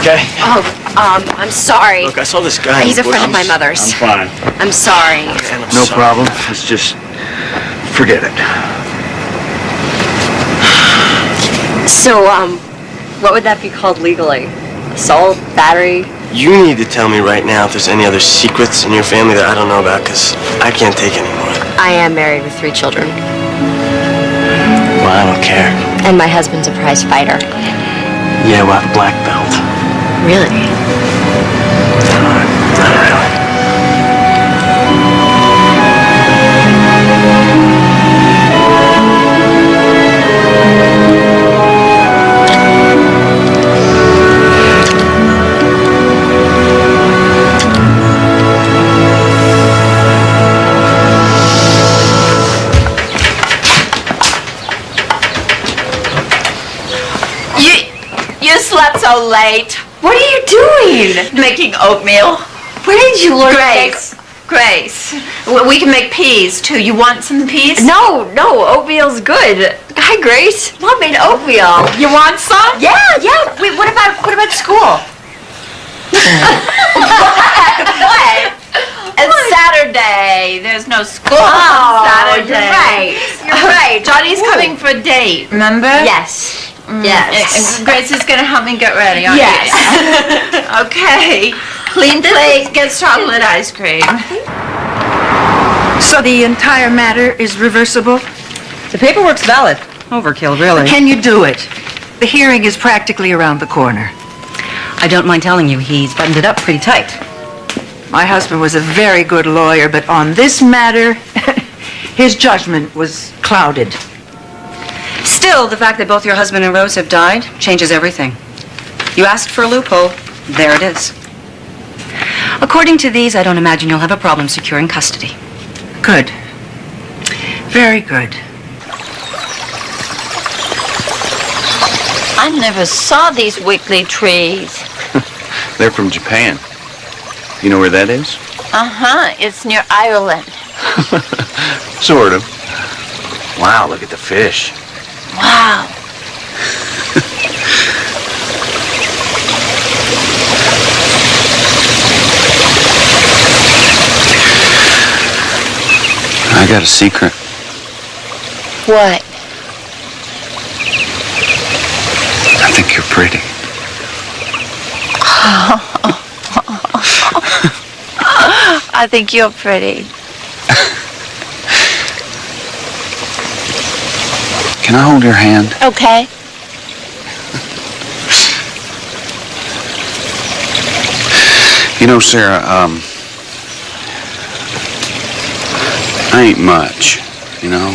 okay? Oh, I'm sorry. Look, I saw this guy. He's a friend of my mother's. I'm fine. I'm sorry. Man, I'm No sorry. problem. It's just, forget it. So, what would that be called legally? Assault, battery? You need to tell me right now if there's any other secrets in your family that I don't know about, because I can't take anymore. I am married with 3 children. Well, I don't care. And my husband's a prize fighter. Yeah, we'll have a black belt. Really? Not really. You slept so late. What are you doing? Making oatmeal. Where did you learn Grace. We can make peas, too. You want some peas? No, oatmeal's good. Hi, Grace. Mom made oatmeal. You want some? Yeah. Wait, what about school? What? It's Saturday. There's no school Oh, on Saturday. You're right. Johnny's coming for a date, remember? Yes. Yes. And Grace is going to help me get ready, aren't Yes. you? Okay. Clean plate, get chocolate ice cream. So the entire matter is reversible? The paperwork's valid. Overkill, really. Can you do it? The hearing is practically around the corner. I don't mind telling you, he's buttoned it up pretty tight. My husband was a very good lawyer, but on this matter, his judgment was clouded. Still, the fact that both your husband and Rose have died changes everything. You asked for a loophole. There it is. According to these, I don't imagine you'll have a problem securing custody. Good. Very good. I never saw these wiggly trees. They're from Japan. You know where that is? Uh-huh. It's near Ireland. Sort of. Wow, look at the fish. Wow. I got a secret. What? I think you're pretty. I think you're pretty. Can I hold your hand? Okay. You know, Sarah, I ain't much, you know.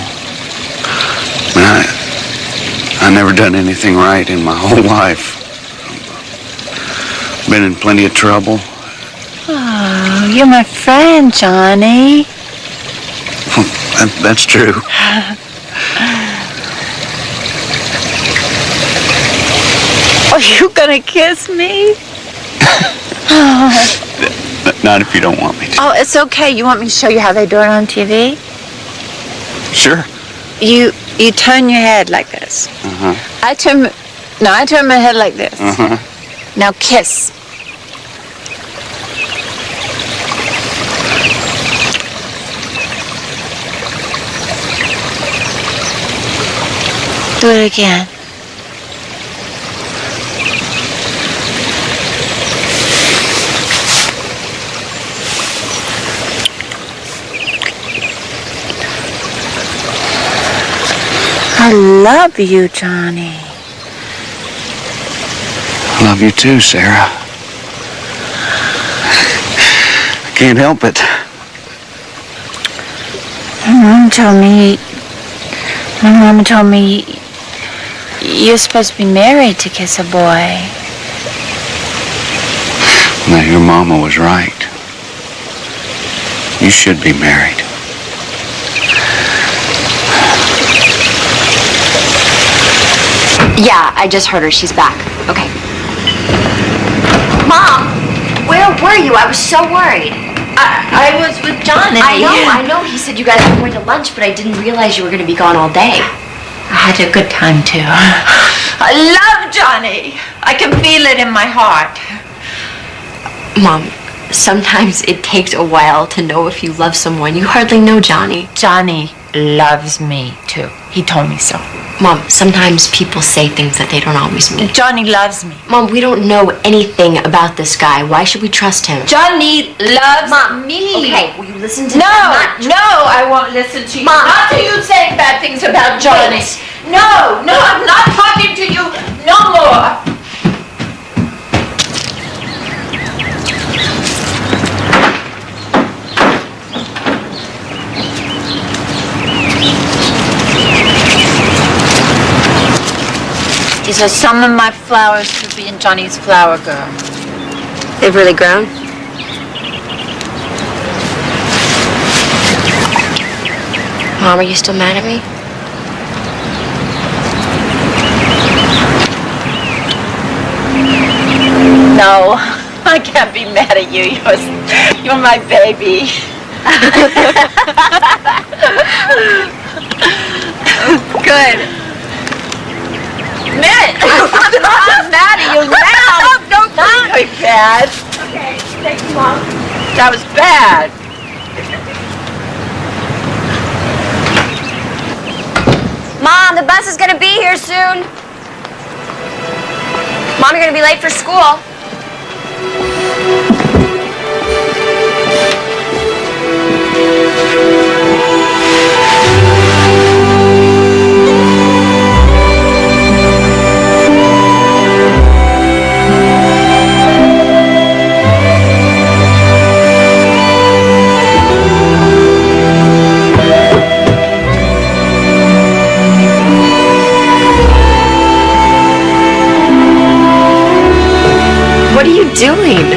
I mean, I never done anything right in my whole life. Been in plenty of trouble. Oh, you're my friend, Johnny. That's true. Are you gonna kiss me? Not if you don't want me to. Oh, it's okay. You want me to show you how they do it on TV? Sure. You turn your head like this. Uh-huh. I turn my head like this. Uh-huh. Now kiss. Do it again. I love you, Johnny. I love you too, Sarah. I can't help it. My mom told me you're supposed to be married to kiss a boy. Now, your mama was right. You should be married. Yeah, I just heard her. She's back. Okay. Mom, where were you? I was so worried. I was with Johnny. I know. He said you guys were going to lunch, but I didn't realize you were going to be gone all day. I had a good time too. I love Johnny. I can feel it in my heart. Mom, sometimes it takes a while to know if you love someone. You hardly know Johnny. Johnny loves me too. He told me so. Mom, sometimes people say things that they don't always mean. Johnny loves me. Mom, we don't know anything about this guy. Why should we trust him? Johnny loves Mom, me. Okay, will you listen to No, me? no, I won't listen to you. Mom. Not to you saying bad things about Johnny. Wait. No, I'm not talking to you no more. These are some of my flowers to be in Johnny's flower girl. They've really grown? Mom, are you still mad at me? No, I can't be mad at you. You're my baby. Good. Man, I'm not mad at you now. Don't be bad. Okay, thank you, Mom. That was bad. Mom, the bus is gonna be here soon. Mom, you're gonna be late for school. What are you doing?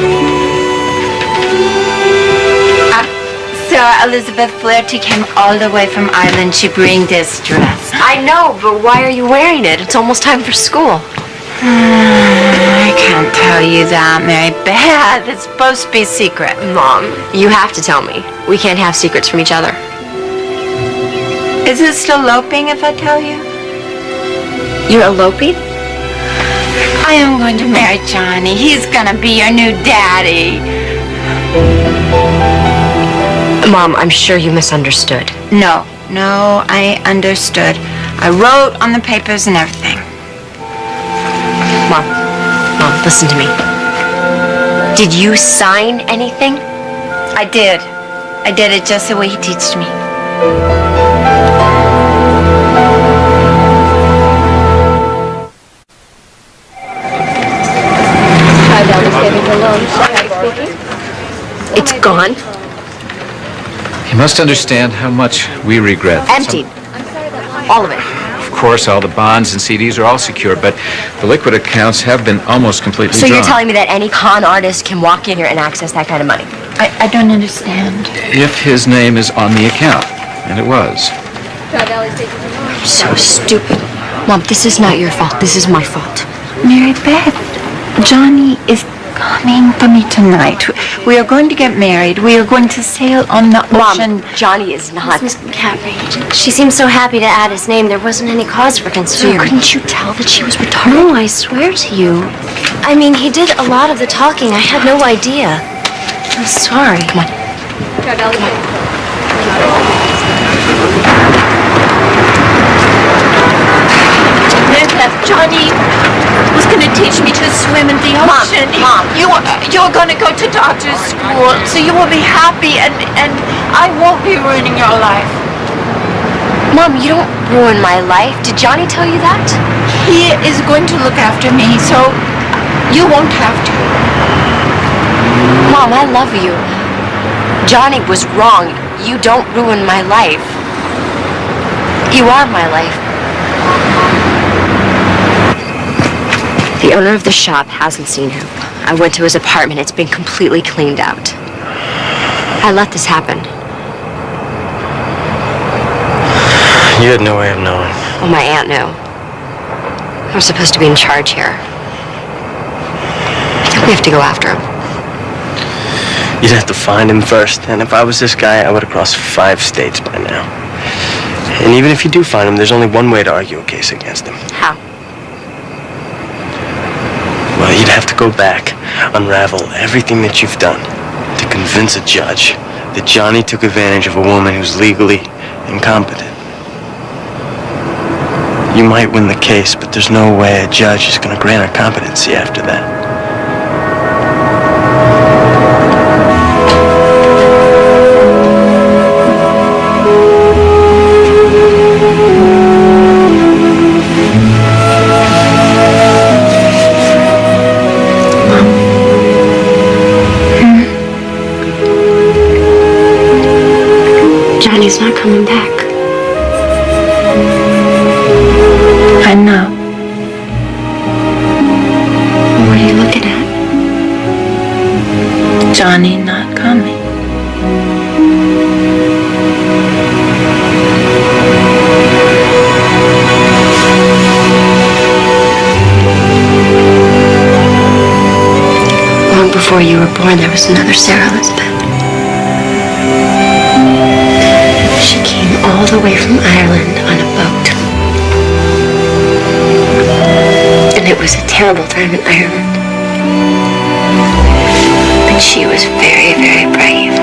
Sarah Elizabeth Flaherty came all the way from Ireland to bring this dress. I know, but why are you wearing it? It's almost time for school. I can't tell you that, Mary Beth. It's supposed to be secret. Mom, you have to tell me. We can't have secrets from each other. Is it still eloping if I tell you? You're eloping? I am going to marry Johnny. He's gonna be your new daddy. Mom, I'm sure you misunderstood. No, I understood. I wrote on the papers and everything. Mom, listen to me. Did you sign anything? I did. I did it just the way he teached me. It's gone. You must understand how much we regret. Emptied. All of it. Of course, all the bonds and CDs are all secure, but the liquid accounts have been almost completely So drawn. you're telling me that any con artist can walk in here and access that kind of money? I don't understand. If his name is on the account, and it was. I'm so stupid. Mom, this is not your fault. This is my fault. Mary Beth, Johnny is coming for me tonight. We are going to get married. We are going to sail on the ocean. Mom, Johnny is not. Miss McCaffrey, she seemed so happy to add his name. There wasn't any cause for concern. So couldn't you tell that she was retarded? No, I swear to you. I mean, he did a lot of the talking. I had no idea. I'm sorry. Come on. Mary Beth, Johnny was going to teach me to swim in the ocean. Mom. You're going to go to doctor's school, so you will be happy, and I won't be ruining your life. Mom, you don't ruin my life. Did Johnny tell you that? He is going to look after me, so you won't have to. Mom, I love you. Johnny was wrong. You don't ruin my life. You are my life. The owner of the shop hasn't seen him. I went to his apartment. It's been completely cleaned out. I let this happen. You had no way of knowing. Well, my aunt knew. I'm supposed to be in charge here. I think we have to go after him. You'd have to find him first, and if I was this guy, I would have crossed 5 states by now. And even if you do find him, there's only one way to argue a case against him. How? Well, you'd have to go back, unravel everything that you've done to convince a judge that Johnny took advantage of a woman who's legally incompetent. You might win the case, but there's no way a judge is going to grant her competency after that. Johnny's not coming back. I know. What are you looking at? Johnny not coming. Long before you were born, there was another Sarah Elizabeth. She came all the way from Ireland on a boat. And it was a terrible time in Ireland. But she was very, very brave.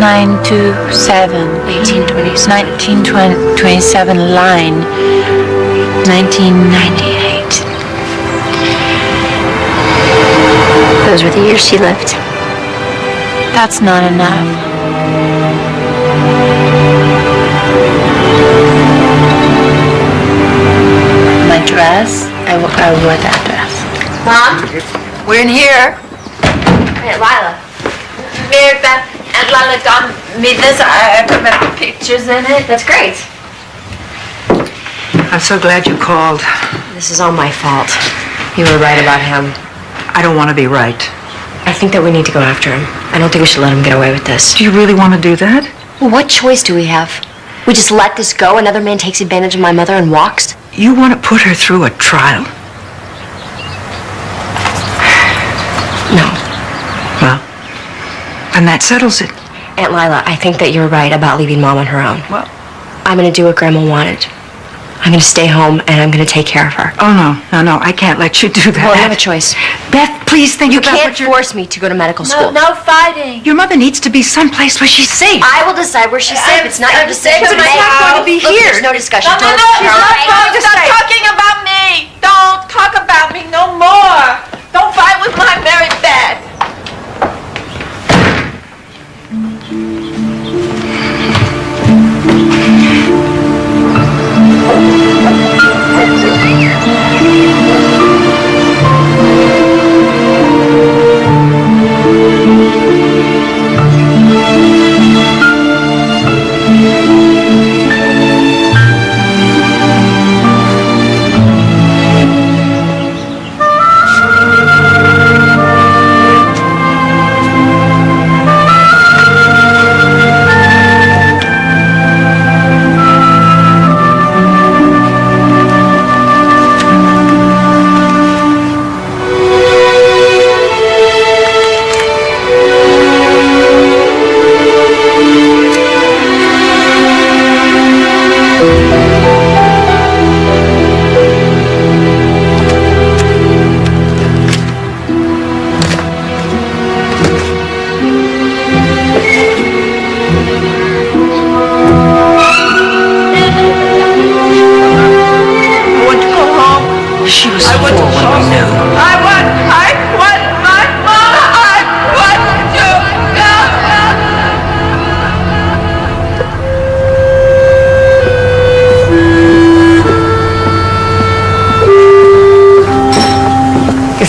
$927. 1927 line. 1998. Those were the years she lived. That's not enough. My dress? I wore that dress. Mom, we're in here. Hey, Lila. Mary Beth and Lila got me this. I put my pictures in it. That's great. I'm so glad you called. This is all my fault. You were right about him. I don't want to be right. I think that we need to go after him. I don't think we should let him get away with this. Do you really want to do that? Well, what choice do we have? We just let this go? Another man takes advantage of my mother and walks? You want to put her through a trial? No. Well, and that settles it. Aunt Lila, I think that you're right about leaving Mom on her own. Well, I'm going to do what Grandma wanted. I'm going to stay home and I'm going to take care of her. Oh, no, I can't let you do that. Well, I have a choice. Beth, please think You about can't what you're... force me to go to medical school. No fighting. Your mother needs to be someplace where she's safe. I will decide where she's safe. It's not your decision to But make. it's not going to be Look, here. There's no discussion. No, she's not talking about me. Don't talk about me no more. Don't fight with my Mary Beth.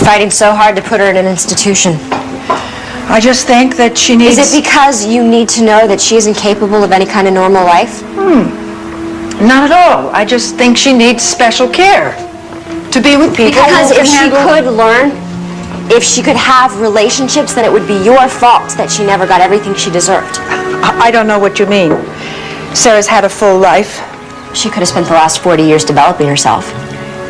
Fighting so hard to put her in an institution. I just think that she needs... Is it because you need to know that she is incapable of any kind of normal life? Not at all. I just think she needs special care. To be with people Because who if can she handle... could learn If she could have relationships, then it would be your fault that she never got everything she deserved. I don't know what you mean. Sarah's had a full life. She could have spent the last 40 years developing herself.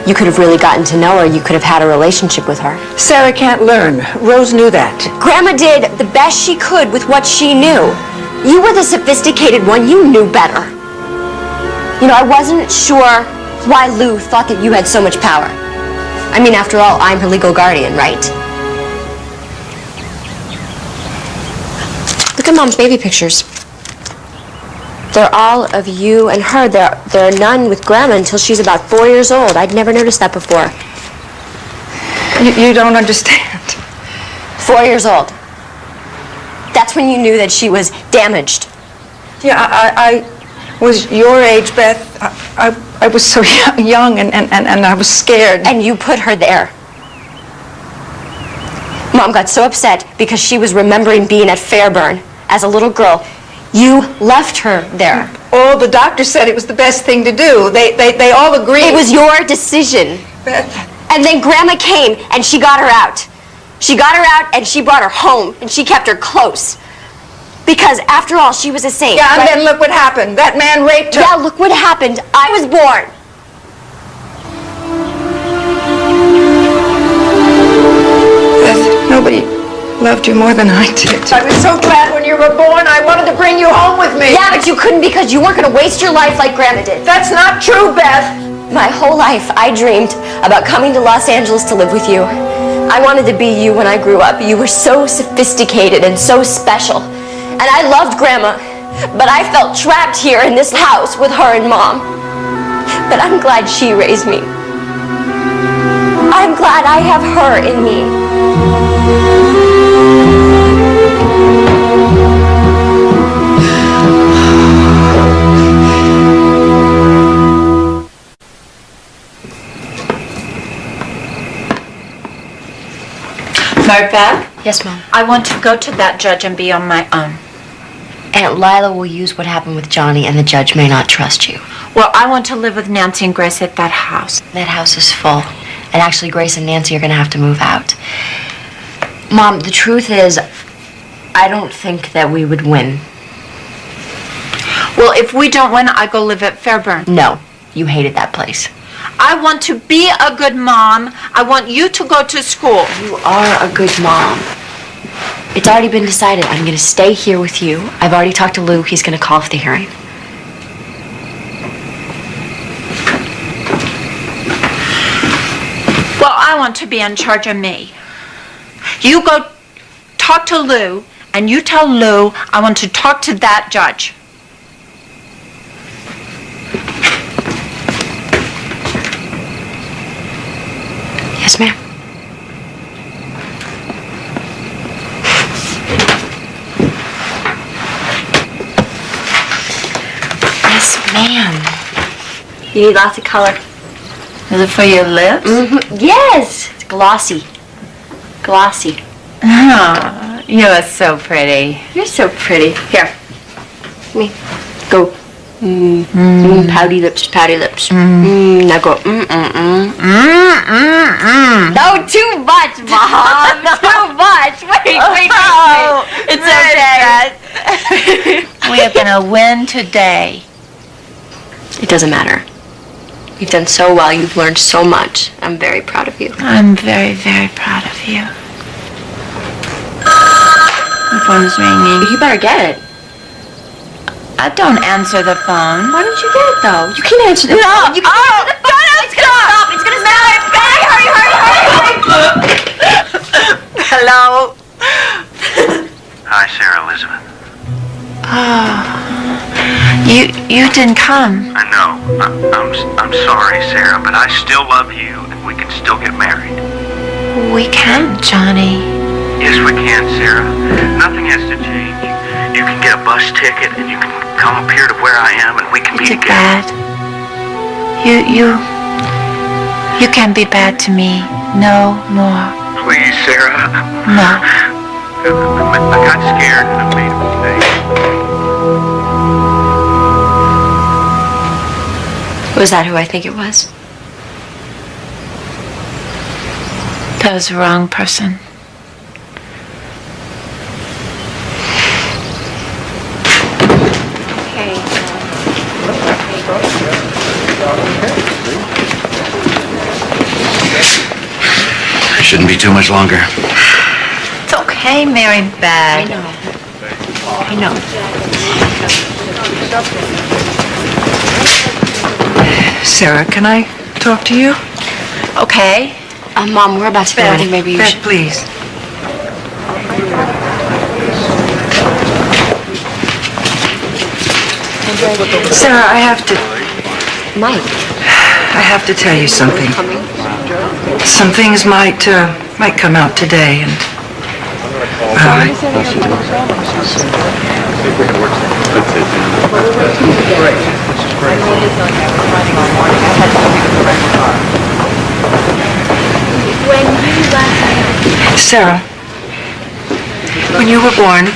You could have really gotten to know her. You could have had a relationship with her. Sarah can't learn. Rose knew that. Grandma did the best she could with what she knew. You were the sophisticated one. You knew better. You know, I wasn't sure why Lou thought that you had so much power. I mean, after all, I'm her legal guardian, right? Look at Mom's baby pictures. They're all of you and her. There are none with Grandma until she's about 4 years old. I'd never noticed that before. You don't understand. 4 years old. That's when you knew that she was damaged. Yeah, I was your age, Beth. I was so young and I was scared. And you put her there. Mom got so upset because she was remembering being at Fairburn as a little girl. You left her there. All the doctors said it was the best thing to do. They all agreed. It was your decision. Beth. And then Grandma came and she got her out. She got her out and she brought her home and she kept her close. Because after all, she was a saint. Yeah, and right? then look what happened. That man raped her. Yeah, look what happened. I was born. Beth, nobody loved you more than I did. I was so glad when you were born. I wanted to bring you home with me. Yeah, but you couldn't because you weren't going to waste your life like Grandma did. That's not true, Beth. My whole life, I dreamed about coming to Los Angeles to live with you. I wanted to be you when I grew up. You were so sophisticated and so special. And I loved Grandma, but I felt trapped here in this house with her and Mom. But I'm glad she raised me. I'm glad I have her in me. Mary Beth? Yes, Mom. I want to go to that judge and be on my own. Aunt Lila will use what happened with Johnny, and the judge may not trust you. Well, I want to live with Nancy and Grace at that house. That house is full. And actually, Grace and Nancy are going to have to move out. Mom, the truth is, I don't think that we would win. Well, if we don't win, I go live at Fairburn. No, you hated that place. I want to be a good mom. I want you to go to school. You are a good mom. It's already been decided. I'm going to stay here with you. I've already talked to Lou. He's going to call off the hearing. Well, I want to be in charge of me. You go talk to Lou, and you tell Lou I want to talk to that judge. Yes, ma'am. Yes, ma'am. You need lots of color. Is it for your lips? Mm-hmm. Yes. It's glossy. Glossy. Oh, you are so pretty. You're so pretty. Here. Me. Go. Pouty lips, pouty lips. Now go. No, too much, Mom. Too much. Wait. Oh, it's okay. We are gonna win today. It doesn't matter. You've done so well. You've learned so much. I'm very proud of you. I'm very, very proud of you. The phone's ringing. You better get it. I don't answer the phone. Why don't you get it, though? You can't answer the phone. You can't answer the phone. It's gonna stop. It's gonna stop. Hurry. Hello. Hi, Sarah Elizabeth. Oh, you didn't come. I know. I'm sorry, Sarah, but I still love you, and we can still get married. We can, Johnny. Yes, we can, Sarah. Nothing has to change. You can get a bus ticket, and you can come up here to where I am, and we can be together. Bad. You can't be bad to me. No more. Please, Sarah. No. I got scared and I made a mistake. Was that who I think it was? That was the wrong person. Shouldn't be too much longer. It's okay, Mary Beth. I know. Sarah, can I talk to you? Okay. Mom, we're about to go. I think maybe you Beth, should. please. Sarah, I have to... Mike. I have to tell you something. Some things might come out today, and... Sarah, when you were born,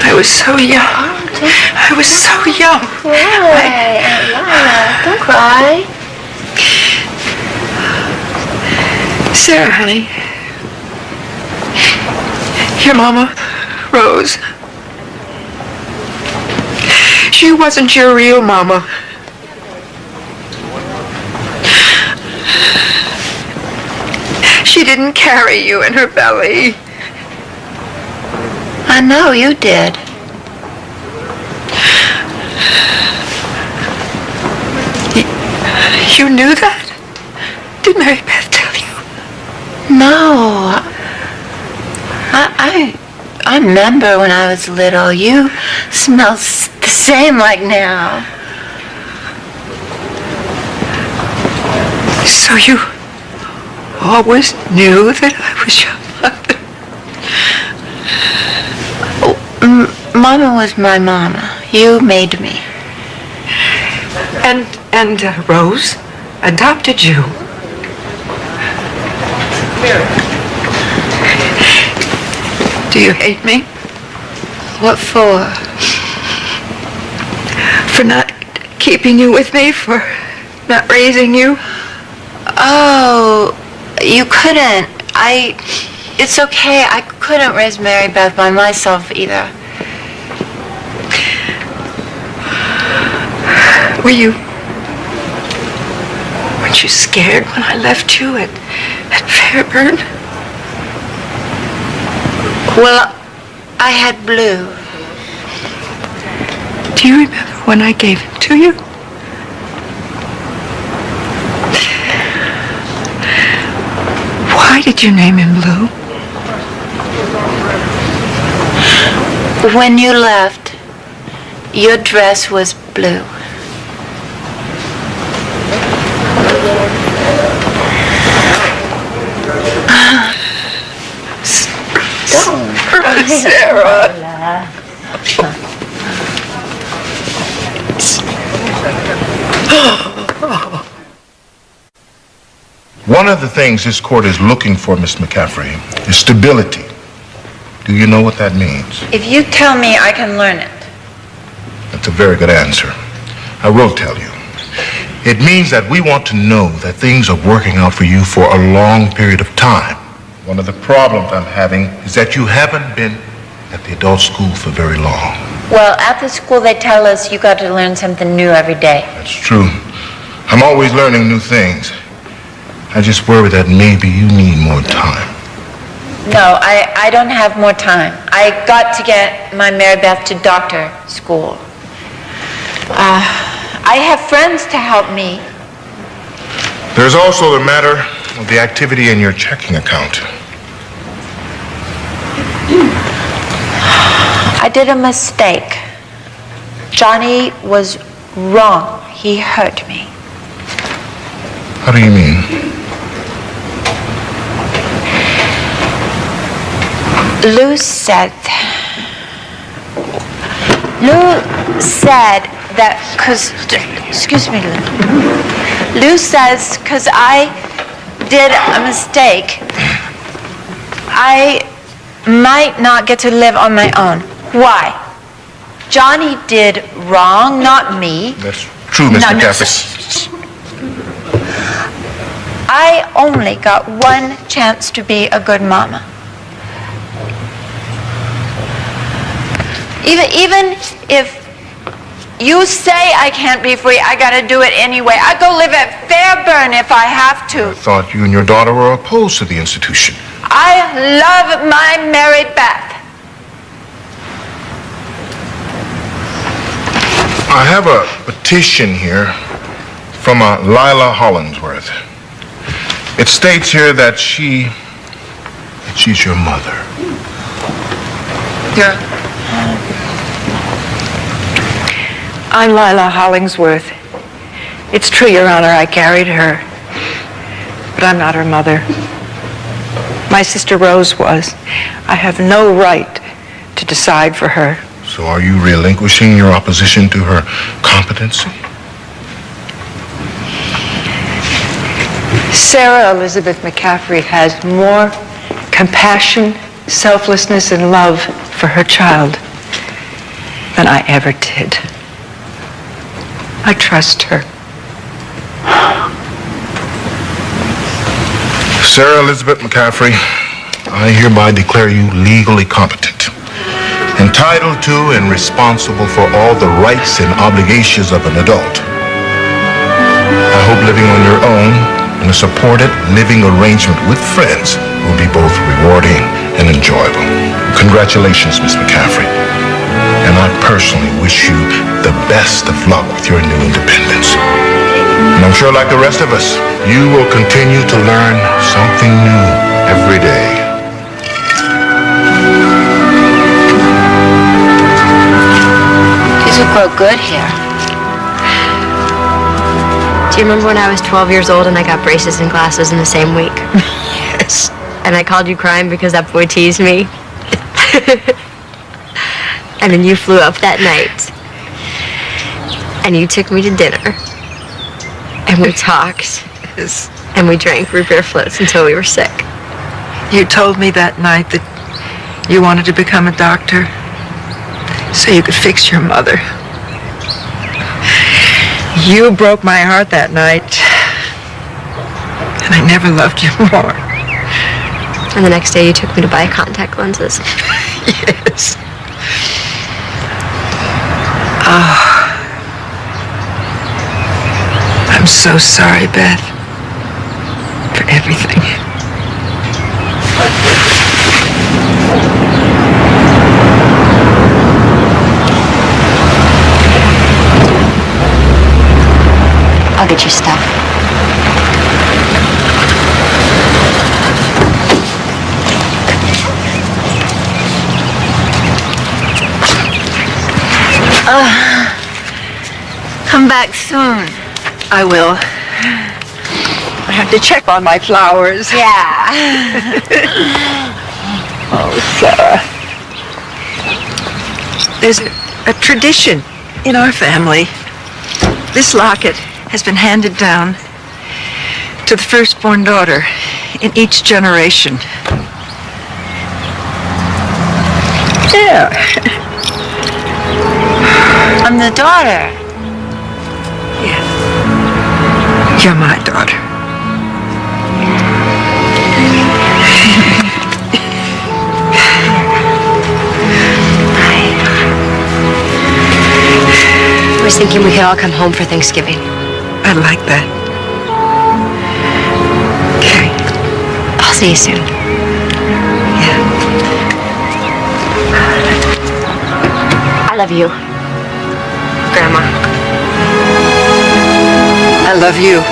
I was so young. I was so young. Don't cry. Sarah, honey. Your mama, Rose. She wasn't your real mama. She didn't carry you in her belly. I know you did. You knew that? Did Mary Beth tell you? No. I remember when I was little. You smell the same like now. So you always knew that I was your mother? Mama was my mama. You made me. And Rose adopted you. Do you hate me? What for? For not keeping you with me? For not raising you? Oh, you couldn't. It's okay. I couldn't raise Mary Beth by myself either. Weren't you scared when I left you at Fairburn? Well, I had Blue. Do you remember when I gave him to you? Why did you name him Blue? When you left, your dress was blue. Sarah. One of the things this court is looking for, Miss McCaffrey, is stability. Do you know what that means? If you tell me, I can learn it. That's a very good answer. I will tell you. It means that we want to know that things are working out for you for a long period of time. One of the problems I'm having is that you haven't been at the adult school for very long. Well, at the school they tell us you got to learn something new every day. That's true. I'm always learning new things. I just worry that maybe you need more time. No, I don't have more time. I got to get my Mary Beth to doctor school. I have friends to help me. There's also the matter of the activity in your checking account. I did a mistake. Johnny was wrong. He hurt me. How do you mean? Lou said that excuse me, Lou. Lou says because I did a mistake, I might not get to live on my own. Why? Johnny did wrong, not me. That's true, Miss McCaffrey. I only got one chance to be a good mama. Even if you say I can't be free, I gotta do it anyway. I go live at Fairburn if I have to. I thought you and your daughter were opposed to the institution. I love my Mary Beth. I have a petition here from a Lila Hollingsworth. It states here that she's your mother. Yeah. I'm Lila Hollingsworth. It's true, Your Honor, I carried her. But I'm not her mother. My sister Rose was. I have no right to decide for her. So are you relinquishing your opposition to her competency? Sarah Elizabeth McCaffrey has more compassion, selflessness, and love for her child than I ever did. I trust her. Sarah Elizabeth McCaffrey, I hereby declare you legally competent, entitled to and responsible for all the rights and obligations of an adult. I hope living on your own in a supported living arrangement with friends will be both rewarding and enjoyable. Congratulations, Miss McCaffrey. And I personally wish you the best of luck with your new independence. And I'm sure, like the rest of us, you will continue to learn something new every day. These will grow good here. Do you remember when I was 12 years old and I got braces and glasses in the same week? Yes. And I called you crying because that boy teased me? And then you flew up that night. And you took me to dinner. And we talked. Yes. And we drank root beer floats until we were sick. You told me that night that you wanted to become a doctor so you could fix your mother. You broke my heart that night, and I never loved you more. And the next day you took me to buy contact lenses. Yes. Oh. I'm so sorry, Beth, for everything. I'll get your stuff. Come back soon. I will. I have to check on my flowers. Yeah. Oh, Sarah. There's a tradition in our family. This locket has been handed down to the firstborn daughter in each generation. Yeah. I'm the daughter. Yeah. You're my daughter. I was thinking we could all come home for Thanksgiving. I like that. Okay. I'll see you soon. Yeah. I love you, Grandma. I love you.